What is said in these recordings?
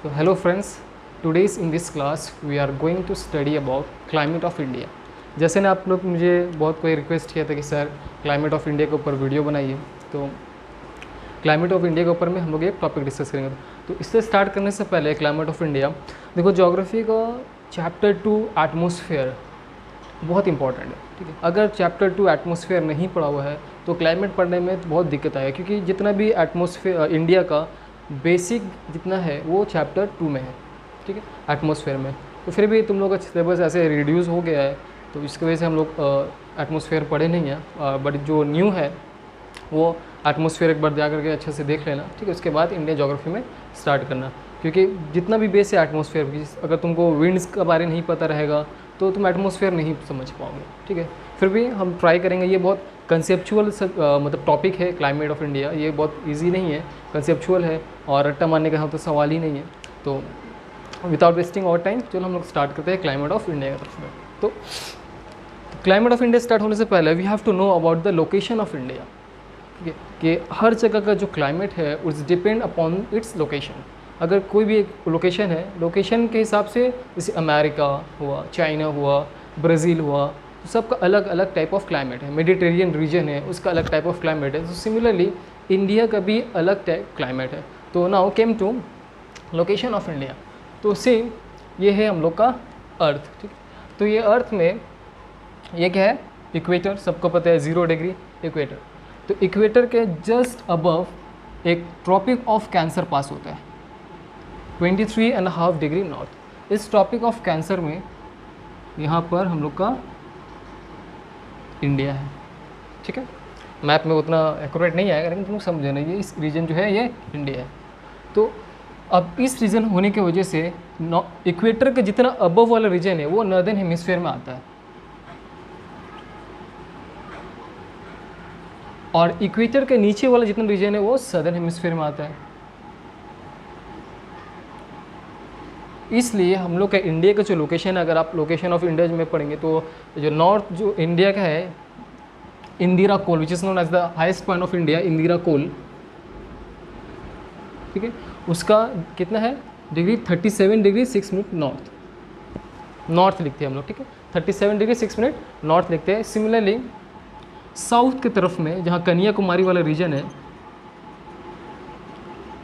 So hello friends, today's in this class we are going to study about climate of India. जैसे ना आप लोग मुझे बहुत कोई रिक्वेस्ट किया था कि सर क्लाइमेट ऑफ इंडिया के ऊपर वीडियो बनाइए, तो क्लाइमेट ऑफ इंडिया के ऊपर में हम लोग एक टॉपिक डिस्कस करेंगे। तो इससे स्टार्ट करने से पहले क्लाइमेट ऑफ इंडिया देखो, ज्योग्राफी का चैप्टर 2 एटमॉस्फेयर बहुत इंपॉर्टेंट है, ठीक है। अगर चैप्टर 2 एटमॉस्फेयर नहीं पढ़ा हुआ है तो क्लाइमेट पढ़ने में बहुत दिक्कत आएगी, क्योंकि जितना भी एटमॉस्फेयर इंडिया का बेसिक जितना है वो चैप्टर 2 में है, ठीक है, एटमॉस्फेयर में। तो फिर भी तुम लोग का सिलेबस ऐसे रिड्यूस हो गया है, तो इसकी वजह से हम लोग एटमॉस्फेयर पढ़े नहीं हैं। बट जो न्यू है वो एटमॉस्फेयर एक बार जा करके अच्छे से देख लेना, ठीक है। उसके बाद इंडियन ज्योग्राफी में स्टार्ट करना, क्योंकि जितना भी बेस है एटमॉस्फेयर की, अगर तुमको विंड्स के बारे नहीं पता रहेगा तो तुम एटमॉस्फेयर नहीं समझ पाओगे, ठीक है। फिर भी हम ट्राई करेंगे। ये बहुत कंसेप्चुअल मतलब टॉपिक है क्लाइमेट ऑफ इंडिया, ये बहुत इजी नहीं है, कंसेप्चुअल है और रट्टा मारने का यहाँ तो सवाल ही नहीं है। तो विदाउट वेस्टिंग आवर टाइम चलो हम लोग स्टार्ट करते हैं क्लाइमेट ऑफ इंडिया की तरफ में। तो क्लाइमेट ऑफ इंडिया स्टार्ट होने से पहले we have to know about the location of India, ठीक है, कि हर जगह का जो क्लाइमेट है it's depend upon its location. अगर कोई भी एक लोकेशन है, लोकेशन के हिसाब से जैसे अमेरिका हुआ, चाइना हुआ, ब्राज़ील हुआ, तो सबका अलग अलग टाइप ऑफ क्लाइमेट है। मेडिटेरियन रीजन है, उसका अलग टाइप ऑफ क्लाइमेट है। तो सिमिलरली इंडिया का भी अलग टाइप क्लाइमेट है। तो now came to location of India. तो सेम ये है हम लोग का अर्थ, ठीक। तो ये अर्थ में ये क्या है, इक्वेटर, सबको पता है 0 डिग्री इक्वेटर। तो इक्वेटर के जस्ट अबव एक ट्रॉपिक ऑफ कैंसर पास होता है 23.5 डिग्री नॉर्थ। इस ट्रॉपिक ऑफ कैंसर में यहाँ पर हम लोग का इंडिया है, ठीक है। मैप में उतना एक्यूरेट नहीं आएगा, लेकिन तुम लोग समझे ना, ये इस रीजन जो है ये इंडिया है। तो अब इस रीजन होने की वजह से इक्वेटर के जितना अबव वाला रीजन है वो नॉर्दर्न हेमिस्फीयर में आता है, और इक्वेटर के नीचे वाला जितना रीजन है वो सदर्न हेमिस्फीयर में आता है। इसलिए हम लोग का इंडिया का जो लोकेशन है, अगर आप लोकेशन ऑफ इंडिया में पढ़ेंगे तो जो नॉर्थ जो इंडिया का है, Indira col which is known as the highest point of India, Indira col, ठीक है, उसका कितना है डिग्री 37 डिग्री 6 मिनट नॉर्थ लिखते हैं हम लोग, ठीक है। 37 डिग्री 6 मिनट नॉर्थ लिखते हैं। सिमिलरली साउथ की तरफ में जहाँ कन्याकुमारी वाला रीजन है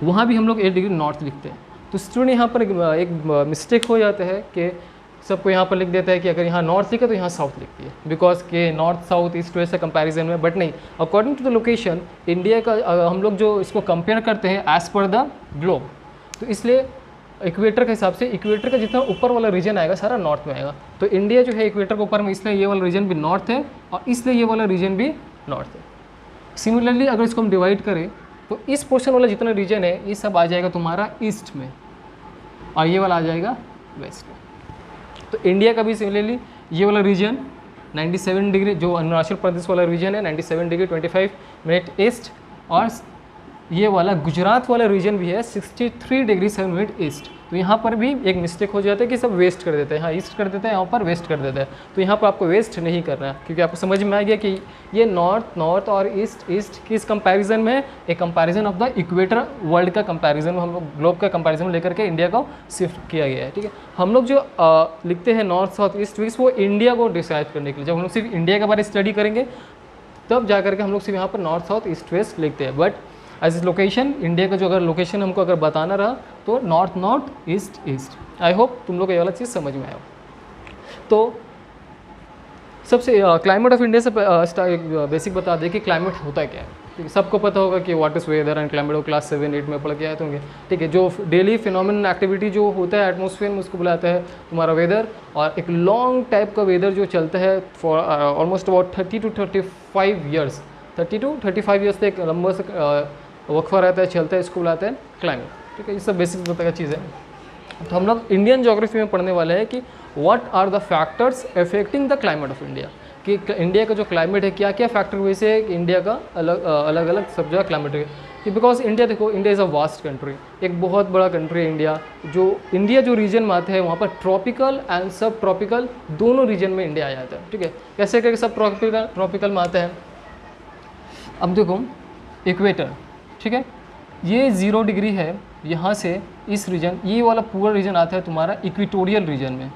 वहाँ भी हम लोग 8 डिग्री नॉर्थ लिखते हैं। तो स्टूडेंट यहाँ पर एक मिस्टेक हो जाता है कि सबको यहाँ पर लिख देता है कि अगर यहाँ नॉर्थ लिखा तो यहाँ साउथ लिखती है, बिकॉज के north south east west comparison में। बट नहीं, according to the location India का हम लोग जो इसको कंपेयर करते हैं एज पर द ग्लोब, तो इसलिए इक्वेटर के हिसाब से इक्वेटर का जितना ऊपर वाला रीजन आएगा सारा नॉर्थ में आएगा। तो इंडिया जो है इक्वेटर के ऊपर में, इसलिए ये वाला रीजन भी नॉर्थ है और इसलिए ये वाला रीजन भी नॉर्थ है। सिमिलरली अगर इसको हम डिवाइड करें तो इस पोर्शन वाला जितना रीजन है ये सब आ जाएगा तुम्हारा ईस्ट में, और ये वाला आ जाएगा वेस्ट में। तो इंडिया का भी सिमिलरली ये वाला रीजन 97 डिग्री, जो अरुणाचल प्रदेश वाला रीजन है 97 डिग्री 25 मिनट ईस्ट, और ये वाला गुजरात वाला रीजन भी है 63 डिग्री 7 मिनट ईस्ट। तो यहाँ पर भी एक मिस्टेक हो जाता है कि सब वेस्ट कर देते हैं, यहाँ ईस्ट कर देते हैं, यहाँ पर वेस्ट कर देते हैं। तो यहाँ पर आपको वेस्ट नहीं करना है, क्योंकि आपको समझ में आ गया कि ये नॉर्थ और ईस्ट किस कंपैरिजन में, एक comparison of the equator world का कंपैरिजन में, हम लोग ग्लोब का कंपैरिजन लेकर के इंडिया को शिफ्ट किया गया है, ठीक है। हम लोग जो लिखते हैं नॉर्थ साउथ ईस्ट वेस्ट, वो इंडिया को डिसाइड करने के लिए, जब हम लोग सिर्फ इंडिया के बारे में स्टडी करेंगे तब जा करके हम लोग सिर्फ यहाँ पर नॉर्थ साउथ ईस्ट वेस्ट लिखते हैं। बट एज इस लोकेशन इंडिया का जो अगर लोकेशन हमको अगर बताना रहा तो नॉर्थ ईस्ट। आई होप तुम लोग को ये वाला चीज़ समझ में आया। तो सबसे क्लाइमेट ऑफ इंडिया से बेसिक बता दें कि क्लाइमेट होता क्या है, ठीक है। सबको पता होगा कि what is weather and climate, वो क्लास 7-8 में पढ़ के आए होंगे, ठीक है। जो डेली फिनोमिनल एक्टिविटी जो होता है एटमॉस्फेयर में उसको बुलाता है तुम्हारा वेदर, और एक लॉन्ग टाइप का वेदर जो चलता है for almost about 30 to 35 years, 30 to 35 years तक लंबा से वक्फा रहता है, चलता है, इसको बुलाते हैं क्लाइमेट, ठीक है। ये सब बेसिक पता का चीज़ है। तो हम लोग इंडियन ज्योग्राफी में पढ़ने वाले हैं कि what are the factors affecting the climate of India, कि इंडिया का जो क्लाइमेट है क्या क्या फैक्टर वजह से इंडिया का अलग अलग सब जगह क्लाइमेट है। कि बिकॉज इंडिया देखो, India is a vast country, एक बहुत बड़ा कंट्री है इंडिया। जो रीजन में आता है वहाँ पर ट्रॉपिकल एंड सब ट्रॉपिकल दोनों रीजन में इंडिया आ जाता है, ठीक है। कैसे करके सब ट्रॉपिकल में आता है। अब देखो इक्वेटर, ठीक है, ये 0 डिग्री है यहाँ से इस रीजन, ये वाला पूरा रीजन आता है तुम्हारा इक्वेटोरियल रीजन में,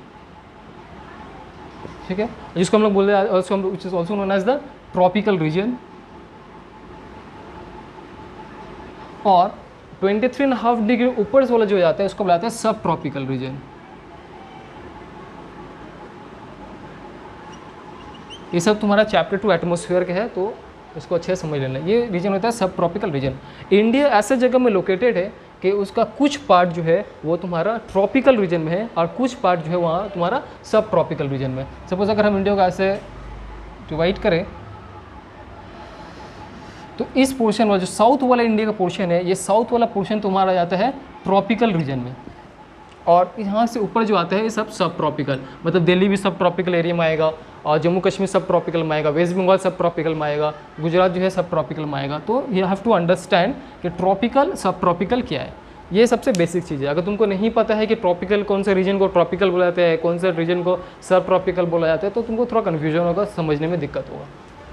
ठीक है, जिसको हम लोग बोलते हैं which is also known as the tropical region. और 23.5 डिग्री ऊपर से वाला जो जाता है उसको बुलाते हैं सब ट्रॉपिकल रीजन। ये सब तुम्हारा चैप्टर 2 एटमॉस्फेयर का है, तो इसको अच्छे से समझ लेना। ये रीजन होता है सब ट्रॉपिकल रीजन। इंडिया ऐसे जगह में लोकेटेड है कि उसका कुछ पार्ट जो है वो तुम्हारा ट्रॉपिकल रीजन में है और कुछ पार्ट जो है वहाँ तुम्हारा सब ट्रॉपिकल रीजन में। सपोज अगर हम इंडिया को ऐसे डिवाइड करें तो इस पोर्शन वाला जो साउथ वाला इंडिया का पोर्शन है, ये साउथ वाला पोर्शन तुम्हारा जाता है ट्रॉपिकल रीजन में, और यहाँ से ऊपर जो आता है ये सब ट्रॉपिकल, मतलब दिल्ली भी सब ट्रॉपिकल एरिया में आएगा, और जम्मू कश्मीर सब ट्रॉपिकल में आएगा, वेस्ट बंगाल सब ट्रॉपिकल में आएगा, गुजरात जो है सब ट्रॉपिकल में आएगा। तो यू हैव टू अंडरस्टैंड कि ट्रॉपिकल सब ट्रॉपिकल क्या है। ये सबसे बेसिक चीज़ है। अगर तुमको नहीं पता है कि ट्रॉपिकल कौन से रीजन को ट्रॉपिकल बोला जाता है, कौन से रीजन को सब ट्रॉपिकल बोला जाता है, तो तुमको थोड़ा कन्फ्यूजन होगा, समझने में दिक्कत होगा,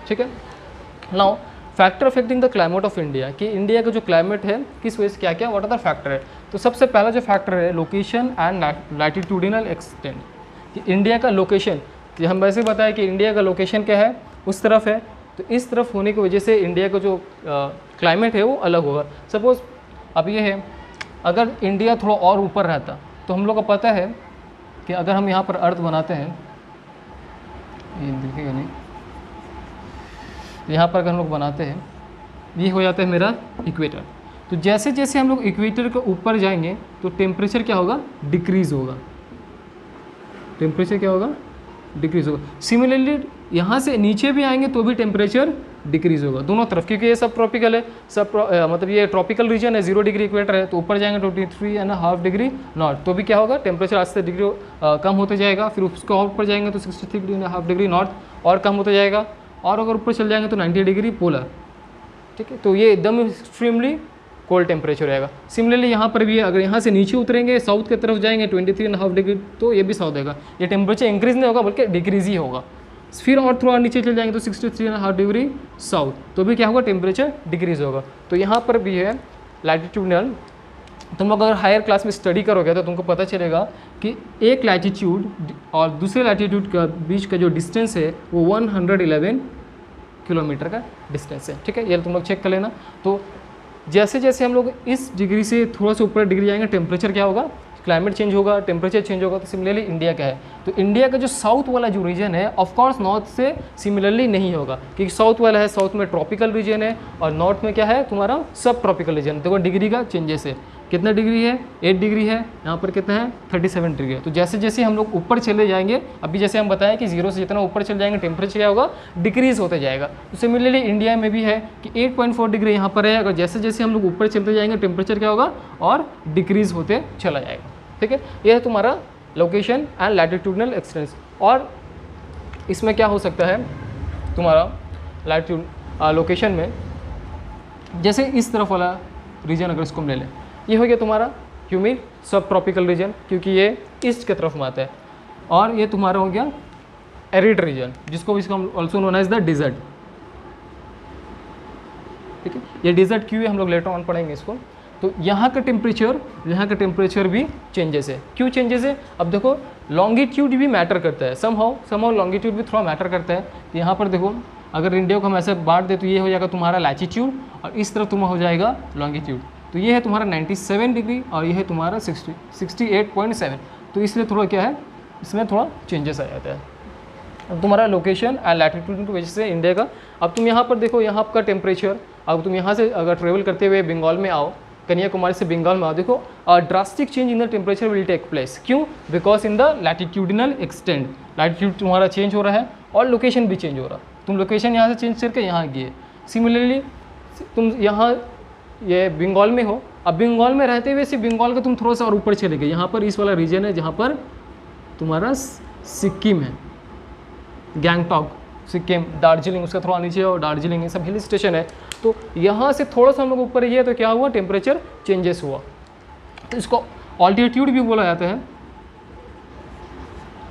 ठीक है। Now factor affecting the climate of India, कि इंडिया का जो क्लाइमेट है किस वजह से क्या क्या व्हाट आर द फैक्टर है। तो सबसे पहला जो फैक्टर है लोकेशन एंड लैटिट्यूडिनल एक्सटेंट, कि इंडिया का लोकेशन, कि हम वैसे बताया कि इंडिया का लोकेशन क्या है, उस तरफ है, तो इस तरफ होने की वजह से इंडिया का जो क्लाइमेट है वो अलग होगा। सपोज अब ये है, अगर इंडिया थोड़ा और ऊपर रहता तो हम लोग को पता है कि अगर हम यहाँ पर अर्थ बनाते हैं, ये दिखेगा नहीं, यहाँ पर अगर हम लोग बनाते हैं, ये हो जाता है मेरा इक्वेटर। तो जैसे जैसे हम लोग इक्वेटर के ऊपर जाएंगे तो टेम्परेचर क्या होगा, डिक्रीज़ होगा, टेम्परेचर क्या होगा, डिक्रीज़ होगा। सिमिलरली यहाँ से नीचे भी आएंगे तो भी टेम्परेचर डिक्रीज़ होगा, दोनों तरफ, क्योंकि ये सब ट्रॉपिकल है, मतलब ये ट्रॉपिकल रीजन है, 0 डिग्री इक्वेटर है, तो ऊपर जाएंगे 23.5 डिग्री नॉर्थ, तो भी क्या होगा, टेम्परेचर आज से डिग्री कम होते जाएगा, फिर उसके और ऊपर जाएंगे तो 63.5 डिग्री नॉर्थ और कम होते जाएगा, और अगर ऊपर चल जाएंगे तो 90 डिग्री पोलर, ठीक है। तो ये एकदम एक्सट्रीमली कोल्ड टेम्परेचर रहेगा। सिमिलरली यहाँ पर भी है, अगर यहाँ से नीचे उतरेंगे साउथ की तरफ जाएंगे 23.5 डिग्री, तो ये भी साउथ रहेगा, ये टेम्परेचर इंक्रीज नहीं होगा बल्कि डिक्रीज ही होगा। फिर और थोड़ा नीचे चल जाएंगे तो 63.5 डिग्री साउथ, तो भी क्या होगा, टेम्परेचर डिक्रीज होगा। तो यहाँ पर भी है लैटिट्यूडनल। तुम लोग अगर हायर क्लास में स्टडी करोगे तो तुमको पता चलेगा कि एक लैटिट्यूड और दूसरे लैटिट्यूड का बीच का जो डिस्टेंस है वो 111 किलोमीटर का डिस्टेंस है, ठीक है, ये तुम लोग चेक कर लेना। तो जैसे जैसे हम लोग इस डिग्री से थोड़ा सा ऊपर डिग्री जाएंगे टेम्परेचर क्या होगा, क्लाइमेट चेंज होगा, टेम्परेचर चेंज होगा। तो सिमिलरली इंडिया का है, तो इंडिया का जो साउथ वाला जो रीजन है ऑफकोर्स नॉर्थ से सिमिलरली नहीं होगा, क्योंकि साउथ वाला है, साउथ में ट्रॉपिकल रीजन है, और नॉर्थ में क्या है तुम्हारा सब ट्रॉपिकल रीजन। देखो डिग्री का चेंजेस है, कितना डिग्री है, 8 डिग्री है, यहाँ पर कितना है 37 डिग्री है। तो जैसे जैसे हम लोग ऊपर चले जाएंगे, अभी जैसे हम बताएं कि 0 से जितना ऊपर चले जाएंगे टेम्परेचर क्या होगा, डिक्रीज होते जाएगा। तो सिमिलरली इंडिया में भी है कि 8.4 डिग्री यहाँ पर है, अगर जैसे जैसे हम लोग ऊपर चलते जाएंगे टेम्परेचर क्या होगा और डिक्रीज होते चला जाएगा, ठीक है। यह है तुम्हारा लोकेशन एंड लैटिट्यूडनल एक्सटेंस। और इसमें क्या हो सकता है तुम्हारा लैटिट्यूड लोकेशन में, जैसे इस तरफ वाला रीजन अगर इसको हम ले लें, ये हो गया तुम्हारा ह्यूमिड सब ट्रॉपिकल रीजन, क्योंकि ये ईस्ट की तरफ में आता है, और ये तुम्हारा हो गया एरिड रीजन, जिसको हम also known as the desert, ठीक है। ये डिजर्ट क्यों है हम लोग लेटर ऑन पढ़ेंगे इसको। तो यहाँ का टेम्परेचर भी चेंजेस है। क्यों चेंजेस है, अब देखो लॉन्गिट्यूड भी मैटर करता है, समहाउ लॉन्गिट्यूड भी थोड़ा मैटर करता है। तो यहाँ पर देखो अगर इंडिया को हम ऐसे बांट दे तो ये हो जाएगा तुम्हारा लैटिट्यूड, और इस तरफ तुम्हारा हो जाएगा लॉन्गिट्यूड। तो ये है तुम्हारा 97 डिग्री और ये है तुम्हारा 68.7। तो इसलिए थोड़ा क्या है, इसमें थोड़ा चेंजेस आ जाता है। अब तुम्हारा लोकेशन एंड लैटिट्यूड की वजह से इंडिया का, अब तुम यहाँ पर देखो यहाँ का टेम्परेचर, अब तुम यहाँ से अगर ट्रेवल करते हुए बंगाल में आओ, कन्याकुमारी से बंगाल में आओ, देखो drastic change in the temperature will take place. क्यों, because in the latitudinal extent, latitude तुम्हारा चेंज हो रहा है और लोकेशन भी चेंज हो रहा है। तुम लोकेशन यहाँ से चेंज करके यहाँ गए। सिमिलरली तुम यहाँ ये बंगाल में हो, अब बंगाल में रहते हुए सिर्फ बंगाल का तुम थोड़ा सा और ऊपर चले गए, यहाँ पर इस वाला रीजन है जहाँ पर तुम्हारा सिक्किम है, गैंगटॉक सिक्किम, दार्जिलिंग उसका थोड़ा नीचे और दार्जिलिंग, ये सब हिल स्टेशन है। तो यहाँ से थोड़ा सा हम लोग ऊपर ही है तो क्या हुआ, टेम्परेचर चेंजेस हुआ। तो इसको ऑल्टीट्यूड भी बोला जाता है,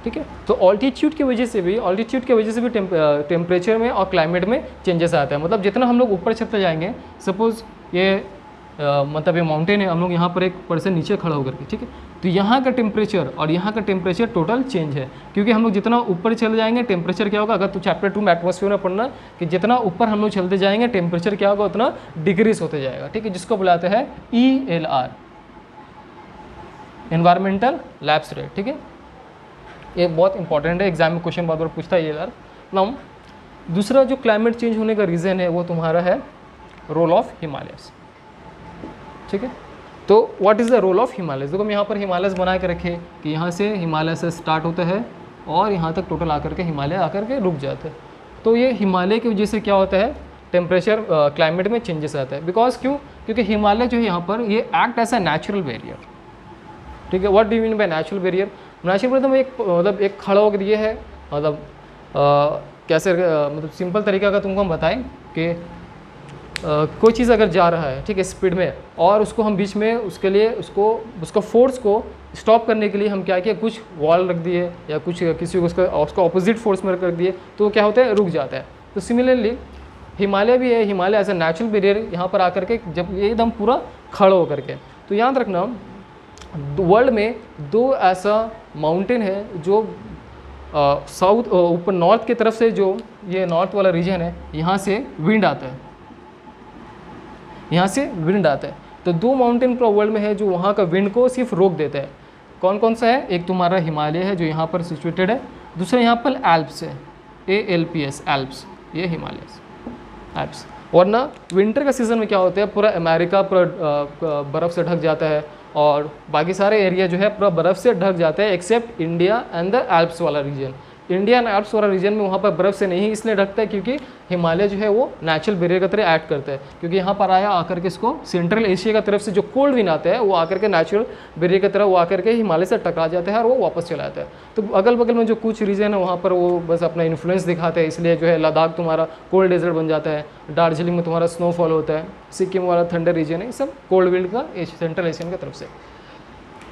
ठीक है। तो ऑल्टीट्यूड की वजह से भी टेम्परेचर में और क्लाइमेट में चेंजेस आता है। मतलब जितना हम लोग ऊपर चलते जाएंगे, सपोज ये मतलब ये माउंटेन है, हम लोग यहाँ पर एक पर्सन नीचे खड़ा होकर के, ठीक है। तो यहाँ का टेम्परेचर और यहाँ का टेम्परेचर टोटल चेंज है, क्योंकि हम लोग जितना ऊपर चले जाएंगे टेम्परेचर क्या होगा, अगर तो चैप्टर 2 में एटमॉस्फेयर में पढ़ना कि जितना ऊपर हम लोग चलते जाएंगे टेम्परेचर क्या होगा उतना डिक्रीज होते जाएगा, ठीक है, जिसको बुलाते हैं ELR, एनवायरमेंटल लैप्स रेट, ठीक है। ये बहुत इंपॉर्टेंट है, एग्जाम में क्वेश्चन बार बार पूछता है ELR। नाउ दूसरा जो क्लाइमेट चेंज होने का रीज़न है वो तुम्हारा है रोल ऑफ हिमालयस, ठीक है। तो what is the role of Himalayas, देखो हम यहाँ पर हिमालयस बना के रखे कि यहाँ से हिमालय से स्टार्ट होता है और यहाँ तक टोटल आकर के हिमालय आकर के रुक जाते हैं। तो ये हिमालय की वजह से क्या होता है, टेम्परेचर क्लाइमेट में चेंजेस आता है। बिकॉज क्यों, क्योंकि हिमालय जो है यहाँ पर ये act as a natural barrier, ठीक है। What do you mean by natural barrier, natural barrier मतलब एक खड़ा होकर ये है, मतलब कैसे मतलब सिंपल तरीका का तुमको हम बताएं कि कोई चीज़ अगर जा रहा है, ठीक है, स्पीड में, और उसको हम बीच में उसके लिए उसको फोर्स को स्टॉप करने के लिए हम क्या किया, कुछ वॉल रख दिए या कुछ किसी को उसका ऑपोजिट फोर्स में रख दिए, तो क्या होता है, रुक जाता है। तो सिमिलरली हिमालय भी है, Himalaya as a natural barrier यहाँ पर आकर के जब ये एकदम पूरा खड़ा होकर के, तो याद रखना वर्ल्ड में 2 ऐसा माउंटेन है जो साउथ ऊपर नॉर्थ की तरफ से, जो ये नॉर्थ वाला रीजन है, यहाँ से विंड आता है, यहाँ से विंड आता है। तो 2 माउंटेन पूरा वर्ल्ड में है जो वहाँ का विंड को सिर्फ रोक देता है। कौन कौन सा है, एक तुम्हारा हिमालय है जो यहाँ पर सिचुएटेड है, दूसरा यहाँ पर एल्प्स है, ALPS एल्प्स, ये हिमालय एल्प्स। वरना विंटर का सीज़न में क्या होता है, पूरा अमेरिका पूरा बर्फ़ से ढक जाता है और बाकी सारे एरिया जो है पूरा बर्फ़ से ढक जाता है except India and the Alps वाला रीजन। इंडिया एंड एल्प्स वाला रीजन में वहाँ पर बर्फ़ से नहीं इसलिए ढकता है क्योंकि हिमालय जो है वो नेचुरल बैरियर की तरह एक्ट करता है, क्योंकि यहाँ पर आया आकर के इसको सेंट्रल एशिया की तरफ से जो कोल्ड विंड आता है वो आकर के नेचुरल बैरियर की तरह वो आकर के हिमालय से टकरा जाता है और वो वापस चला जाता है। तो अगल बगल में जो कुछ रीजन है वहाँ पर वो बस अपना इन्फ्लुएंस दिखाते हैं, इसलिए जो है लद्दाख तुम्हारा कोल्ड डेजर्ट बन जाता है, दार्जिलिंग में तुम्हारा स्नोफॉल होता है, सिक्किम वाला ठंडा रीजन है, सब कोल्ड विंड का सेंट्रल एशियन की तरफ से।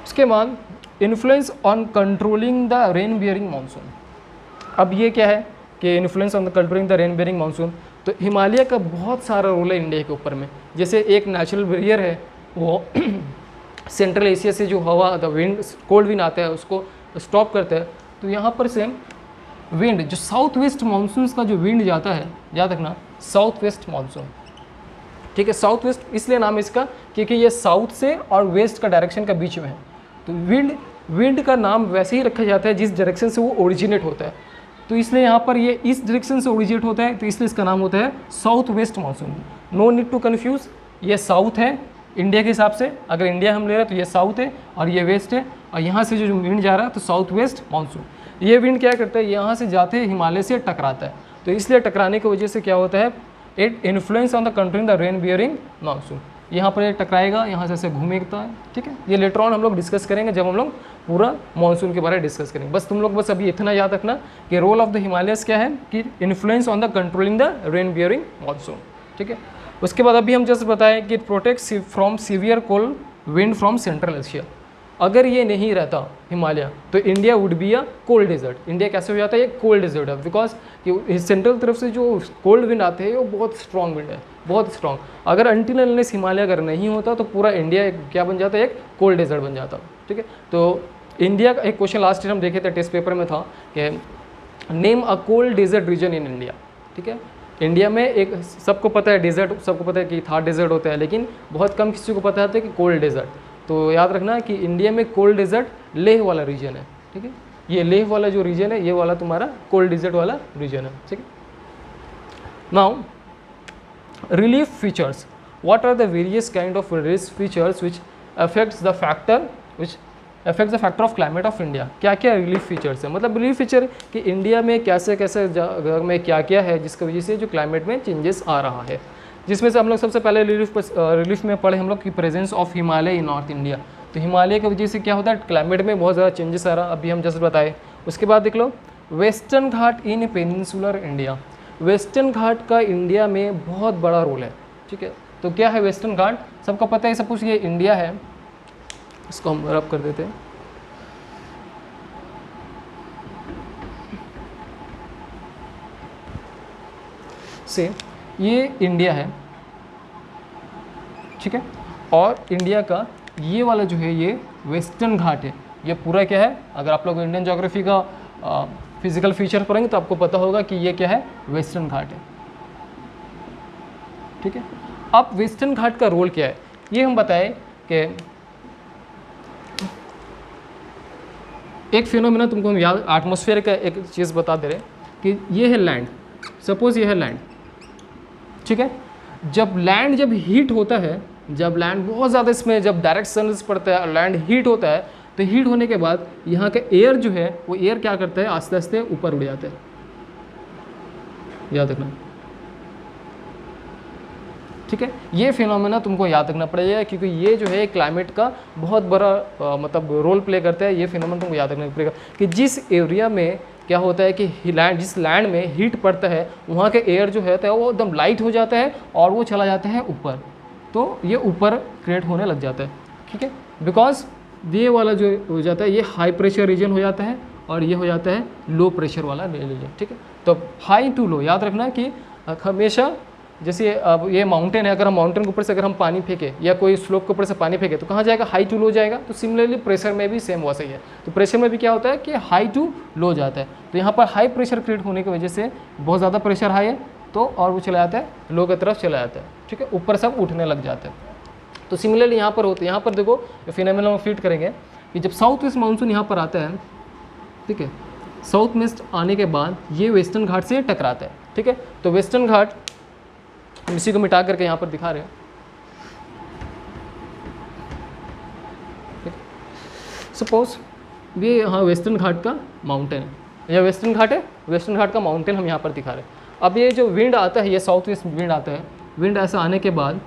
उसके बाद influence on controlling the rain bearing monsoon. अब ये क्या है कि influence on the controlling the rain bearing monsoon, तो हिमालय का बहुत सारा रोल है इंडिया के ऊपर में। जैसे एक नेचुरल बैरियर है वो सेंट्रल एशिया से जो हवा द विंड कोल्ड विंड आता है उसको स्टॉप करता है। तो यहाँ पर से विंड जो साउथ वेस्ट मानसून का जो विंड जाता है, याद रखना साउथ वेस्ट मानसून, ठीक है। साउथ वेस्ट इसलिए नाम है इसका क्योंकि ये साउथ से और वेस्ट का डायरेक्शन का बीच में है। तो विंड का नाम वैसे ही रखा जाता है जिस डायरेक्शन से वो ओरिजिनेट होता है, तो इसलिए यहाँ पर ये इस डायरेक्शन से ओरिजिनेट होता है, तो इसलिए इसका नाम होता है south west monsoon. No need to confuse, ये साउथ है इंडिया के हिसाब से, अगर इंडिया हम ले रहे हैं तो ये साउथ है और ये वेस्ट है, और यहाँ से जो विंड जा रहा है तो साउथ वेस्ट मानसून। ये विंड क्या करता है, यहाँ से जाते हैं हिमालय से टकराता है, तो इसलिए टकराने की वजह से क्या होता है, it influence on the controlling the rain bearing monsoon. यहाँ पर ये टकराएगा, यहाँ से ऐसे घूमेगा है, ठीक है। ये लेटर ऑन हम लोग डिस्कस करेंगे जब हम लोग पूरा मानसून के बारे में डिस्कस करेंगे। बस तुम लोग बस अभी इतना याद रखना कि रोल ऑफ द हिमालयस क्या है कि influence on the controlling the rain bearing monsoon, ठीक है। उसके बाद अभी हम जस्ट बताएं कि it protects from severe cold wind from central Asia. अगर ये नहीं रहता हिमालय तो India would be a cold desert. India कैसे हो जाता है, ये कोल्ड डेजर्ट है, बिकॉज सेंट्रल तरफ से जो कोल्ड विंड आते हैं वो बहुत स्ट्रॉन्ग विंड है, बहुत स्ट्रॉन्ग। अगर अनटिल अनलेस हिमालय अगर नहीं होता तो पूरा इंडिया क्या बन जाता है, एक कोल्ड डेजर्ट बन जाता, ठीक है। तो इंडिया का एक क्वेश्चन लास्ट ईयर हम देखे थे टेस्ट पेपर में था कि name a cold desert region in India, ठीक है। इंडिया में एक सबको पता है डेजर्ट, सबको पता है कि थार डेजर्ट होता है, लेकिन बहुत कम किसी को पता है कि कोल्ड डेजर्ट। तो याद रखना कि इंडिया में कोल्ड डेजर्ट लेह वाला रीजन है, ठीक है। ये लेह वाला जो रीजन है ये वाला तुम्हारा कोल्ड डेजर्ट वाला रीजन है, ठीक है। Now relief features, what are the various kind of relief features which affects the factor of climate of India. क्या क्या रिलीफ फीचर्स है, मतलब रिलीफ फीचर कि इंडिया में कैसे कैसे जगह में क्या क्या है जिसकी वजह से जो क्लाइमेट में चेंजेस आ रहा है, जिसमें से हम लोग सबसे पहले रिलीफ में पढ़े हम लोग की presence of Himalaya in north India. तो हिमालय की वजह से क्या होता है, क्लाइमेट में बहुत ज़्यादा चेंजेस आ रहा, अभी हम जस्ट बताए। उसके बाद देख लो western ghat in peninsular India. Western घाट का इंडिया में बहुत बड़ा रोल है, ठीक है। तो क्या है वेस्टर्न घाट, सबको पता है, सपोज ये इंडिया है, इसको हम रब कर देते हैं, से ये इंडिया है, ठीक है। और इंडिया का ये वाला जो है ये वेस्टर्न घाट है। ये पूरा क्या है, अगर आप लोग इंडियन ज्योग्राफी का फिजिकल फीचर पढ़ेंगे तो आपको पता होगा कि ये क्या है, वेस्टर्न घाट है। ठीक है, अब वेस्टर्न घाट का रोल क्या है ये हम बताएं कि एक फिनोमेना तुमको हम याद, एटमॉस्फेयर का एक चीज़ बता दे रहे कि ये है लैंड, सपोज ये है लैंड। ठीक है, जब लैंड जब हीट होता है, जब लैंड बहुत ज़्यादा इसमें जब डायरेक्ट सनराइज पड़ता है और लैंड हीट होता है, तो हीट होने के बाद यहाँ का एयर जो है वो एयर क्या करता है, आस्ते आस्ते ऊपर उड़ जाता है। याद रखना, ठीक है, ये फिनोमेना तुमको याद रखना पड़ेगा क्योंकि ये जो है क्लाइमेट का बहुत बड़ा मतलब रोल प्ले करता है। ये फिनोमेना तुमको याद रखना पड़ेगा कि जिस एरिया में क्या होता है कि लैंड, जिस लैंड में हीट पड़ता है वहाँ के एयर जो है वो एकदम लाइट हो जाता है और वो चला जाता है ऊपर, तो ये ऊपर क्रिएट होने लग जाता है। ठीक है, बिकॉज ये वाला जो हो जाता है ये हाई प्रेशर रीजन हो जाता है और ये हो जाता है लो प्रेशर वाला रीजन। ठीक है, तो हाई टू लो याद रखना कि हमेशा जैसे अब ये माउंटेन है, अगर हम माउंटेन के ऊपर से अगर हम पानी फेंके या कोई स्लोप के ऊपर से पानी फेंके तो कहाँ जाएगा, हाई टू लो जाएगा। तो सिमिलरली प्रेशर में भी सेम वैसा ही है। तो प्रेशर में भी क्या होता है कि हाई टू लो जाता है। तो यहाँ पर हाई प्रेशर क्रिएट होने की वजह से बहुत ज़्यादा प्रेशर हाई है तो और वो चला जाता है लो की तरफ चला जाता है। ठीक है, ऊपर सब उठने लग जाता है। तो सिमिलरली यहाँ पर होते हैं, यहाँ पर देखो फिनोमेना में फीट करेंगे कि जब साउथ वेस्ट मानसून यहाँ पर आता है, ठीक है, साउथ वेस्ट आने के बाद ये वेस्टर्न घाट से टकराता है। ठीक है, तो वेस्टर्न घाट हम इसी को मिटा करके यहाँ पर दिखा रहे हैं। सपोज ये यहाँ वेस्टर्न घाट का माउंटेन है, या वेस्टर्न घाट है, वेस्टर्न घाट का माउंटेन हम यहाँ पर दिखा रहे हैं। अब ये जो विंड आता है, ये साउथ वेस्ट विंड आता है, विंड ऐसा आने के बाद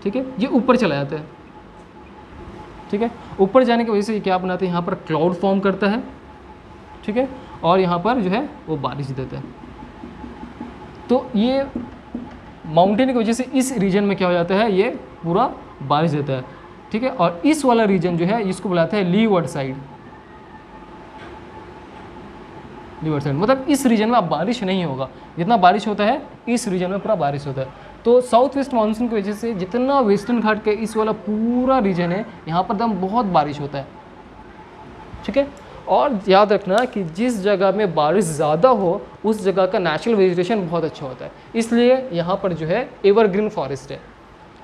ठीक है ये ऊपर चला जाता है। ठीक है, ऊपर जाने की वजह से ये क्या बनाता है, यहाँ पर क्लाउड फॉर्म करता है। ठीक है, और यहाँ पर जो है वो बारिश देता है। तो ये माउंटेन की वजह से इस रीजन में क्या हो जाता है, ये पूरा बारिश देता है। ठीक है, और इस वाला रीजन जो है इसको बुलाते हैं लीवर्ड साइड। लीवर्ड साइड मतलब इस रीजन में अब बारिश नहीं होगा, जितना बारिश होता है इस रीजन में पूरा बारिश होता है। तो साउथ वेस्ट मानसून की वजह से जितना वेस्टर्न घाट के इस वाला पूरा रीजन है यहाँ पर एकदम बहुत बारिश होता है। ठीक है, और याद रखना कि जिस जगह में बारिश ज़्यादा हो उस जगह का नेचुरल वेजिटेशन बहुत अच्छा होता है, इसलिए यहाँ पर जो है एवरग्रीन फॉरेस्ट है।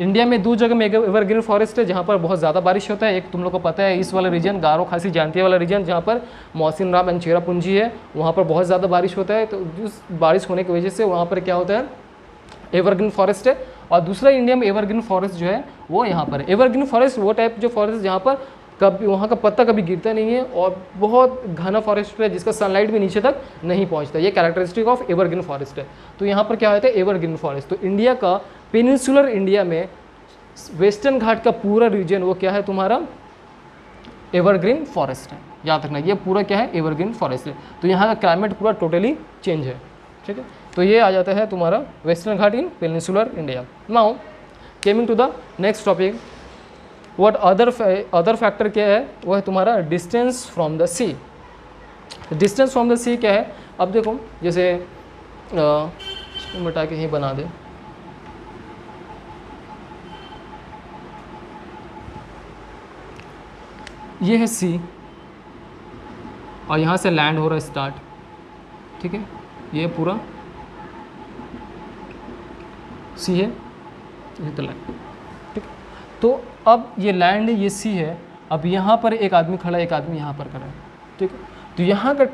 इंडिया में 2 जगह में एवरग्रीन फॉरेस्ट है जहाँ पर बहुत ज़्यादा बारिश होता है। एक तुम लोग को पता है इस वाला रीजन गारो खासी जानती वाला रीजन जहाँ पर मौसिन राम एंड चेरापूंजी है, वहाँ पर बहुत ज़्यादा बारिश होता है। तो उस बारिश होने की वजह से वहाँ पर क्या होता है, एवरग्रीन फॉरेस्ट है। और दूसरा इंडिया में एवरग्रीन फॉरेस्ट जो है वो यहाँ पर है। एवरग्रीन फॉरेस्ट वो टाइप जो फॉरेस्ट जहाँ पर कभी वहाँ का पत्ता कभी गिरता नहीं है और बहुत घना फॉरेस्ट है जिसका सनलाइट भी नीचे तक नहीं पहुँचता। ये कैरेक्टरिस्टिक ऑफ एवरग्रीन फॉरेस्ट है। तो यहाँ पर क्या होता है, एवरग्रीन फॉरेस्ट। तो इंडिया का पेनिनसुलर इंडिया में वेस्टर्न घाट का पूरा रीजन वो क्या है तुम्हारा, एवरग्रीन फॉरेस्ट है। याद रखना ये पूरा क्या है, एवरग्रीन फॉरेस्ट है। तो यहाँ का क्लाइमेट पूरा टोटली चेंज है। ठीक है, तो ये आ जाता है तुम्हारा western ghat in peninsular India. Now coming to the next topic, what other factor क्या है, वो है तुम्हारा distance from the sea. Distance from the sea क्या है, अब देखो जैसे मिटा के ही बना दे, ये है सी और यहाँ से लैंड हो रहा है स्टार्ट। ठीक है, ये पूरा सी है, ये तो लैंड। ठीक, तो अब ये लैंड है, ये सी है। अब यहाँ पर एक आदमी खड़ा है, एक आदमी यहाँ पर खड़ा है। ठीक है, तो यहाँ का